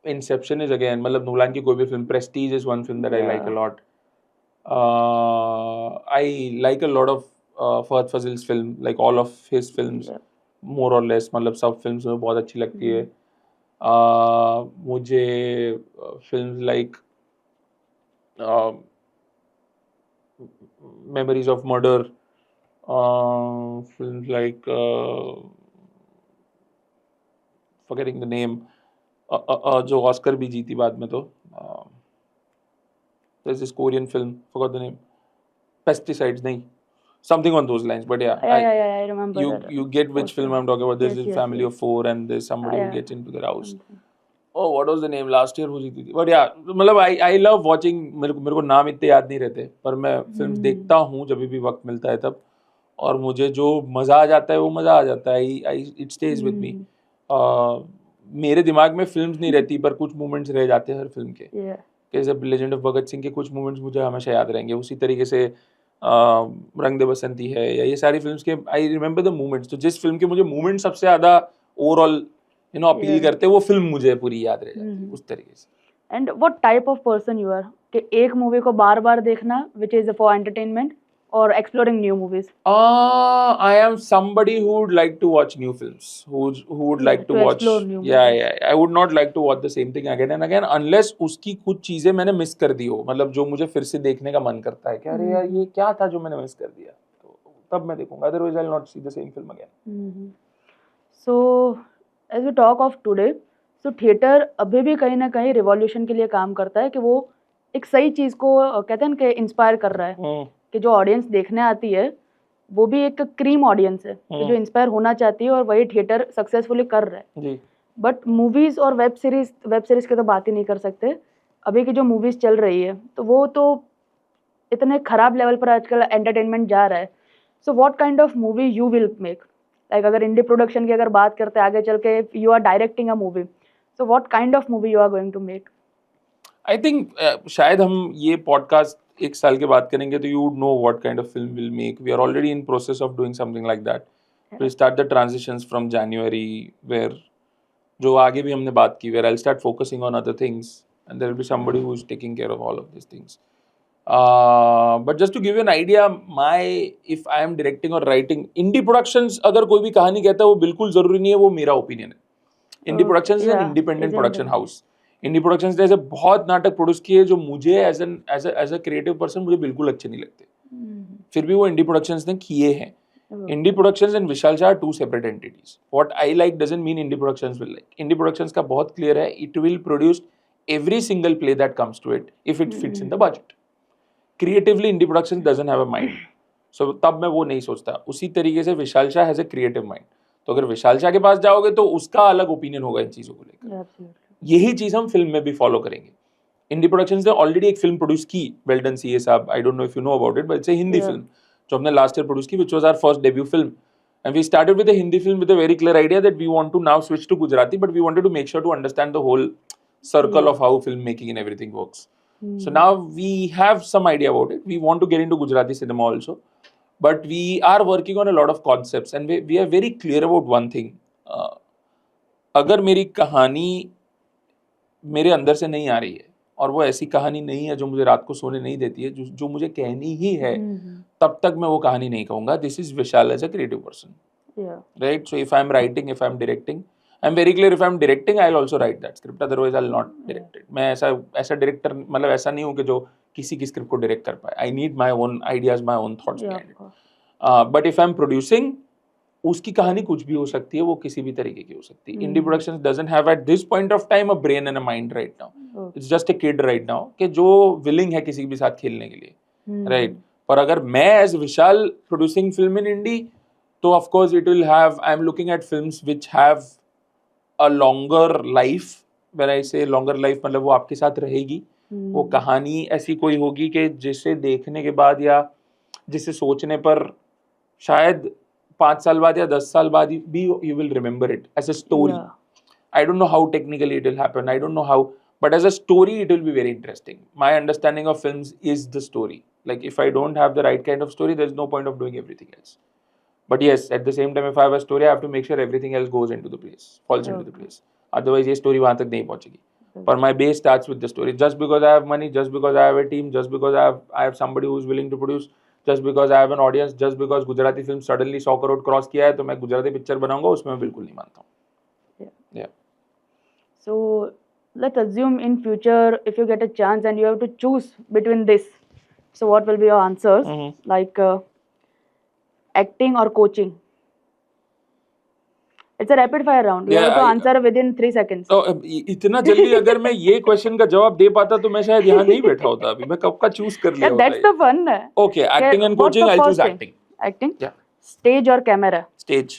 [SPEAKER 1] Inception is again, मतलब नोलन की कोई भी film. Prestige is one film that I like a lot. I like a lot of Fahad Fazil's film, like all of his films, more or less. मतलब सब films में बहुत अच्छी लगती है. मुझे films like Memories of Murder, films like forgetting the name, जो ऑस्कर भी जीती बाद में तो, there's this Korean film, forgot the name, Pesticides नहीं, something on those lines, but yeah,
[SPEAKER 2] I remember that.
[SPEAKER 1] you get which film I'm talking about. There's
[SPEAKER 2] Yes,
[SPEAKER 1] a
[SPEAKER 2] yes,
[SPEAKER 1] family
[SPEAKER 2] yes.
[SPEAKER 1] of 4 and there's somebody who
[SPEAKER 2] Yeah.
[SPEAKER 1] gets into their house. Oh, what was the name? Last year वो जीती थी. But yeah, मतलब I love watching. मेरे को नाम इतने याद नहीं रहते, पर मैं फिल्म देखता हूँ जब भी वक्त मिलता है तब, और मुझे जो मज़ा आ जाता है वो मज़ा आ जाता है. It stays with me. मेरे दिमाग में फिल्म्स नहीं रहती, पर कुछ मोमेंट्स रह जाते हैं हर फिल्म के.
[SPEAKER 2] Yeah.
[SPEAKER 1] जैसे लेजेंड ऑफ भगत सिंह के कुछ मोमेंट्स मुझे हमेशा याद रहेंगे. उसी तरीके से रंग दे बसंती है, या ये सारी फिल्म्स के आई रिमेंबर द मोमेंट्स. तो जिस फिल्म के मुझे मोमेंट सबसे ज़्यादा ओवरऑल अपील करते हैं, वो फिल्म मुझे पूरी याद रह जाती है उस तरीके से.
[SPEAKER 2] And what type of person you are, कि एक मूवी को बार बार देखना विच इज फॉर एंटरटेनमेंट और exploring new movies?
[SPEAKER 1] I am somebody who would like to watch new films, who would like to watch,
[SPEAKER 2] explore new
[SPEAKER 1] yeah, I would not like to watch the same thing again and again unless उसकी कुछ चीजें मैंने मिस कर दी हो, मतलब जो मुझे फिर से देखने का मन करता है कि अरे यार ये क्या था जो मैंने मिस कर दिया, तो तब मैं देखूंगा. otherwise I'll not see the same film again.
[SPEAKER 2] So as we talk of today, so theatre अभी भी कहीं ना कहीं रिवॉल्यूशन के लिए काम करता है, कि वो एक सही चीज को कहते हैं कि इंस्पायर कर रहा है, कि जो ऑडियंस देखने आती है वो भी एक क्रीम ऑडियंस है, कि जो इंस्पायर होना चाहती है, और वही थिएटर सक्सेसफुली कर रहा है
[SPEAKER 1] जी.
[SPEAKER 2] बट मूवीज और वेब सीरीज की तो बात ही नहीं कर सकते. अभी की जो मूवीज चल रही है तो वो तो इतने खराब लेवल पर आजकल एंटरटेनमेंट जा रहा है. सो what kind of movie you will make, like अगर इंडी प्रोडक्शन की अगर बात करते हैं आगे चल के, you are directing a movie, so what kind of movie you are going to make?
[SPEAKER 1] I think शायद हम ये पॉडकास्ट एक साल के बाद करेंगे तो you would know what kind of film will make. We are already in process of doing something like that. We start the transitions from January, where जो आगे भी हमने बात की, where I will start focusing on other things and there will be somebody who is taking care of all of this things. But just to give you an idea, my if I am directing और राइटिंग इंडी प्रोडक्शंस, अगर कोई भी कहानी कहता है वो बिल्कुल जरूरी नहीं है, वो मेरा ओपिनियन है. Indie productions is an independent production house. Indie productions ने ऐसे बहुत नाटक प्रोड्यूस किए जो मुझे एज अ क्रिएटिव पर्सन मुझे बिल्कुल अच्छे नहीं लगते, फिर भी वो इंडी प्रोडक्शंस ने किए हैं. Indie productions and Vishal Shah are two separate entities. What I like doesn't mean indie productions will like. Indie productions का बहुत क्लियर है, it will produce every single play that comes to it if it fits in the budget. Creatively indie productions doesn't have a mind, so तब मैं वो नहीं सोचता. उसी तरीके से Vishal Shah has a creative mind. तो अगर विशाल शाह के पास जाओगे तो उसका अलग ओपिनियन होगा इन चीजों को लेकर. यही चीज हम फिल्म में भी फॉलो करेंगे. इंडी प्रोडक्शंस ने ऑलरेडी एक फिल्म प्रोड्यूस की, well done CA Sahab, I don't know if you know about it, but it's a Hindi film जो हमने लास्ट ईयर प्रोड्यूस की, which was our first debut film. And we started with a Hindi film with a very clear idea that we want to now switch to Gujarati, but we wanted to make sure to understand the whole circle of how film making and everything works. So now we have some idea about it. We want to get into Gujarati cinema also, but we are working on a lot of concepts and we are very clear about one thing. अगर मेरी कहानी मेरे अंदर से नहीं आ रही है और वो ऐसी कहानी नहीं है जो मुझे रात को सोने नहीं देती है, जो मुझे कहनी ही है, तब तक मैं वो कहानी नहीं कहूँगा. This is Vishal as a creative person, right? So if I am writing, if I am directing, I am very clear, if I am directing I will also write that script, otherwise I will not direct it. मैं ऐसा डायरेक्टर, मतलब ऐसा नहीं हूँ कि जो किसी की स्क्रिप्ट को डायरेक्ट कर पाए. I need my own ideas, my own thoughts behind it. But if I am producing, उसकी कहानी कुछ भी हो सकती है, वो किसी भी तरीके की हो सकती है. Indie productions doesn't have at this point of time a brain and a mind right now. It's just a kid right now कि जो विलिंग है किसी के साथ खेलने के लिए, राइट? पर अगर मैं as Vishal producing film in indie, तो of course it will have, I am looking at films which have a longer life. When I say longer life, मतलब वो आपके साथ रहेगी. वो कहानी ऐसी कोई होगी कि जिसे देखने के बाद या जिसे सोचने पर शायद 5 साल बाद या 10 साल बाद भी you will remember it as a story. I don't know how technically it will happen. I don't know how, but as a story it will be very interesting. My understanding of films is the story. Like if I don't have the right kind of story, there's no point of doing everything else. But yes, at the same time, if I have a story, I have to make sure everything else goes into the place, falls into the place. Otherwise, ये story वहाँ तक नहीं पहुँचेगी. But my base starts with the story. Just because I have money, just because I have a team, just because I have somebody who is willing to produce, just because I have an audience, just because Gujarati film suddenly 100 crore cross किया है तो मैं गुजराती पिक्चर बनाऊंगा, उसमें मैं बिल्कुल नहीं मानता हूँ. Yeah.
[SPEAKER 2] So let's assume in future if you get a chance and you have to choose between this, So what will be your answers?
[SPEAKER 1] Mhm.
[SPEAKER 2] Like acting or coaching? It's a rapid fire round. You
[SPEAKER 1] Yeah,
[SPEAKER 2] have to answer within 3 seconds.
[SPEAKER 1] तो इतना जल्दी अगर मैं ये क्वेश्चन का जवाब दे पाता तो मैं शायद यहाँ नहीं बैठा होता अभी, मैं कब का चूज कर लिया
[SPEAKER 2] Yeah,
[SPEAKER 1] होता
[SPEAKER 2] that's the fun.
[SPEAKER 1] Okay acting and
[SPEAKER 2] What's
[SPEAKER 1] coaching
[SPEAKER 2] the
[SPEAKER 1] I
[SPEAKER 2] first
[SPEAKER 1] choose
[SPEAKER 2] thing?
[SPEAKER 1] Acting
[SPEAKER 2] Acting?
[SPEAKER 1] Yeah.
[SPEAKER 2] Stage or camera?
[SPEAKER 1] Stage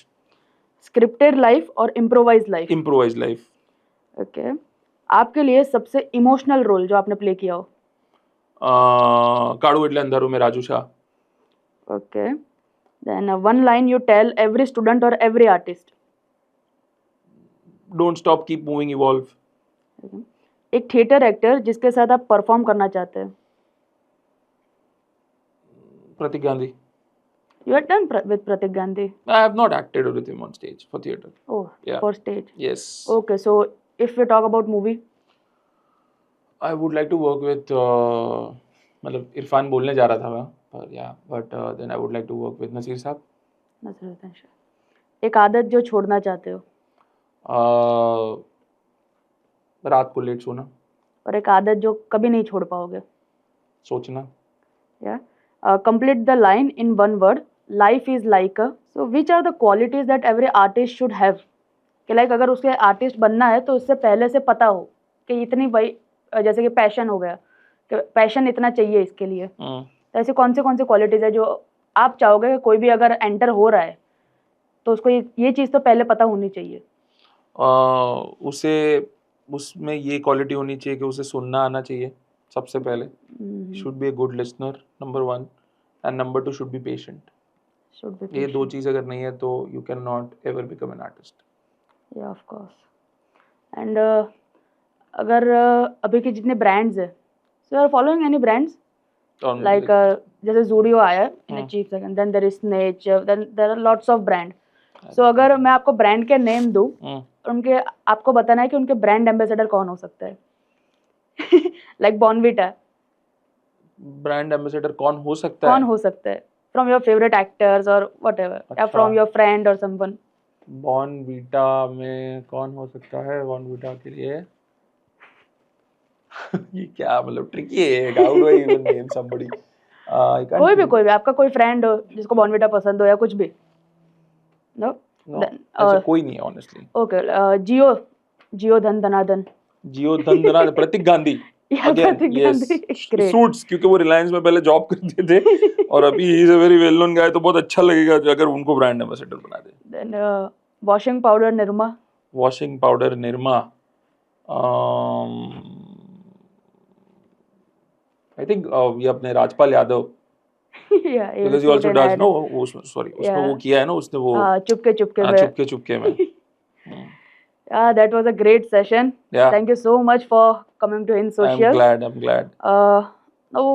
[SPEAKER 2] Scripted life or improvised life?
[SPEAKER 1] Improvise life
[SPEAKER 2] Okay. आपके लिए सबसे इमोशनल रोल जो आपने प्ले किया हो?
[SPEAKER 1] काड़ू इडले अंधारू में Raju Shah
[SPEAKER 2] Okay. Then one line you tell every student or every artist.
[SPEAKER 1] Don't stop keep moving evolve
[SPEAKER 2] Okay. एक थिएटर एक्टर जिसके साथ आप परफॉर्म करना चाहते हैं.
[SPEAKER 1] प्रतीक Gandhi
[SPEAKER 2] You are done with Pratik Gandhi.
[SPEAKER 1] I have not acted with him on stage for theatre.
[SPEAKER 2] Oh,
[SPEAKER 1] Yeah.
[SPEAKER 2] for stage.
[SPEAKER 1] Yes.
[SPEAKER 2] Okay, so if we talk about movie,
[SPEAKER 1] I would like to work with मतलब इरफान बोलने जा रहा था मैं पर या but then I would like to work with Naseer Sahab
[SPEAKER 2] Naseeruddin Shah. एक आदत जो छोड़ना चाहते हो
[SPEAKER 1] रात को लेट सोना
[SPEAKER 2] और एक आदत जो कभी नहीं छोड़ पाओगे.
[SPEAKER 1] सोचना
[SPEAKER 2] Yeah. Complete the line in one word. Life is like a. So which are the qualities that every artist should have? कि like अगर उसके आर्टिस्ट बनना है तो उससे पहले से पता हो कि इतनी भाई जैसे कि पैशन हो गया कि पैशन इतना चाहिए इसके लिए. तो ऐसे कौन से क्वालिटीज है जो आप चाहोगे कि कोई भी अगर एंटर हो रहा है तो उसको ये चीज़ तो पहले पता होनी चाहिए.
[SPEAKER 1] उसे उसमें ये क्वालिटी होनी चाहिए कि उसे सुनना आना चाहिए सबसे पहले. Should be a good listener number 1 and number 2 should be patient. ये दो चीज़ अगर नहीं है तो you can not ever become an artist.
[SPEAKER 2] या ऑफ कोर्स. एंड अगर अभी के जितने ब्रांड्स है so you are following any brands like जैसे जूडियो आया है in cheap second then there is Snitch then there are lots of brand. So अगर मैं आपको ब्रांड के नेम दूं और उनके आपको बताना है कि उनके ब्रांड एम्बेसडर कौन हो सकता है. लाइक बॉर्नविटा
[SPEAKER 1] ब्रांड एम्बेसडर कौन हो सकता है
[SPEAKER 2] फ्रॉम योर फेवरेट एक्टर्स और व्हाटएवर या फ्रॉम योर फ्रेंड और समवन.
[SPEAKER 1] बॉर्नविटा में कौन हो सकता है बॉर्नविटा के लिए ये क्या मतलब ट्रिकी है. How do I even name somebody.
[SPEAKER 2] कोई भी आपका कोई फ्रेंड हो जिसको बॉर्नविटा पसंद हो या कुछ भी. नो
[SPEAKER 1] ऐसा कोई नहीं है ऑनेस्टली.
[SPEAKER 2] ओके. जियो धन
[SPEAKER 1] प्रतीक गांधी सूट्स क्योंकि वो रिलायंस में पहले जॉब करते थे और अभी ही is a very well known guy तो बहुत अच्छा लगेगा अगर उनको ब्रांड एम्बेसडर बना दे.
[SPEAKER 2] Then washing powder Nirma
[SPEAKER 1] I think ये अपने Rajpal Yadav because he also does no उसमें वो किया है ना उसने वो चुपके में.
[SPEAKER 2] Yeah, that was a great session.
[SPEAKER 1] Yeah.
[SPEAKER 2] Thank you so much for coming to Hind Social.
[SPEAKER 1] I'm glad.
[SPEAKER 2] Now,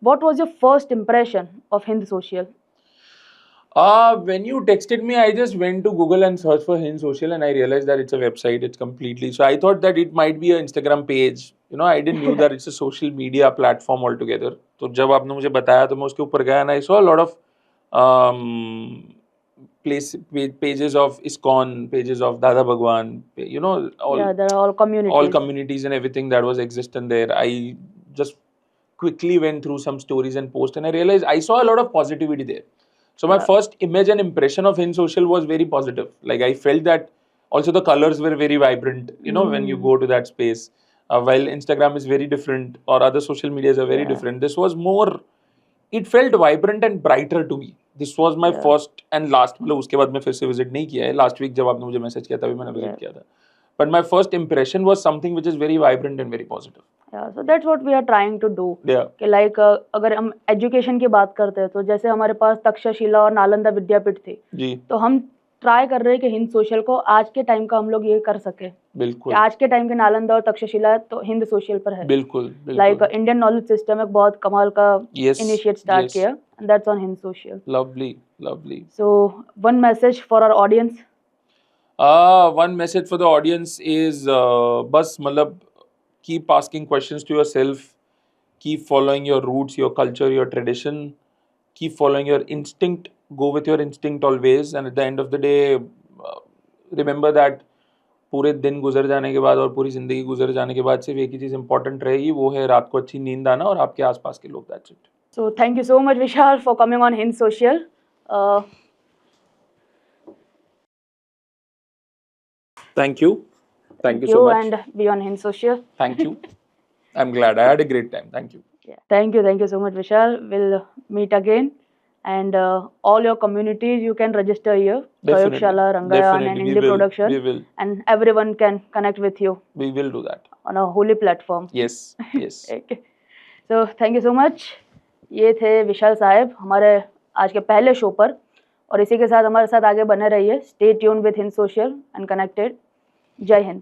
[SPEAKER 2] what was your first impression of Hind Social?
[SPEAKER 1] When you texted me, I just went to Google and searched for Hind Social, and I realized that it's a website. It's completely. So I thought that it might be an Instagram page. You know, I didn't know that it's a social media platform altogether. तो जब आपने मुझे बताया तो मैं उसके ऊपर गया and I saw a lot of pages of ISKCON, pages of Dada Bhagwan, you know,
[SPEAKER 2] there are all
[SPEAKER 1] communities and everything that was existent there. I just quickly went through some stories and posts and I realized I saw a lot of positivity there. So my first image and impression of Hind Social was very positive. Like I felt that also the colors were very vibrant, you know, when you go to that space. While Instagram is very different or other social medias are very different, this was more, it felt vibrant and brighter to me. This was my first and last, मतलब उसके बाद मैं फिर से विजिट नहीं किया है. लास्ट वीक जब आपने मुझे मैसेज किया तभी मैंने विजिट किया था. But my first impression was something which is very vibrant and very positive.
[SPEAKER 2] Yeah, so that's what we are trying to do.
[SPEAKER 1] Yeah.
[SPEAKER 2] कि like अगर हम एजुकेशन की बात करते हैं तो जैसे हमारे पास तक्षशिला और नालंदा विद्यापीठ थी
[SPEAKER 1] जी.
[SPEAKER 2] तो हम ट्राई कर रहे हैं कि हिंद सोशल को आज के टाइम का हम लोग ये कर सके.
[SPEAKER 1] बिल्कुल.
[SPEAKER 2] आज के टाइम के नालंदा और तक्षशिला तो हिंद सोशल पर है.
[SPEAKER 1] बिल्कुल.
[SPEAKER 2] लाइक इंडियन नॉलेज सिस्टम एक बहुत कमाल का इनिशिएट स्टार्ट किया and that's on Hind social.
[SPEAKER 1] Lovely.
[SPEAKER 2] So one message for our audience.
[SPEAKER 1] One message for the audience is बस मतलब keep asking questions to yourself, keep following your roots, your culture, your tradition, keep following your instinct, go with your instinct always, and at the end of the day remember that पूरे दिन गुजर जाने के बाद और पूरी ज़िंदगी गुजर जाने के बाद सिर्फ एक ही चीज़ इंपॉर्टेंट रहेगी, वो है रात को अच्छी नींद आना और आपके आसपास के लोग। That's it.
[SPEAKER 2] So thank you so much, Vishal, for coming on Hind Social.
[SPEAKER 1] Thank you. Thank you so much.
[SPEAKER 2] And be on Hind Social.
[SPEAKER 1] Thank you. I'm glad. I had a great time. Thank you.
[SPEAKER 2] Yeah. Thank you so much, Vishal. We'll meet again. And all your communities, you can register here.
[SPEAKER 1] Definitely.
[SPEAKER 2] Sayukshala, Rangayan, and
[SPEAKER 1] Definitely.
[SPEAKER 2] Indie Production.
[SPEAKER 1] We will.
[SPEAKER 2] And everyone can connect with you
[SPEAKER 1] We will do that.
[SPEAKER 2] on a holy platform.
[SPEAKER 1] Yes. Yes.
[SPEAKER 2] Okay. So thank you so much. ये थे विशाल साहब हमारे आज के पहले शो पर, और इसी के साथ हमारे साथ आगे बने रहिए। Stay tune with Hind social and connected. जय हिंद।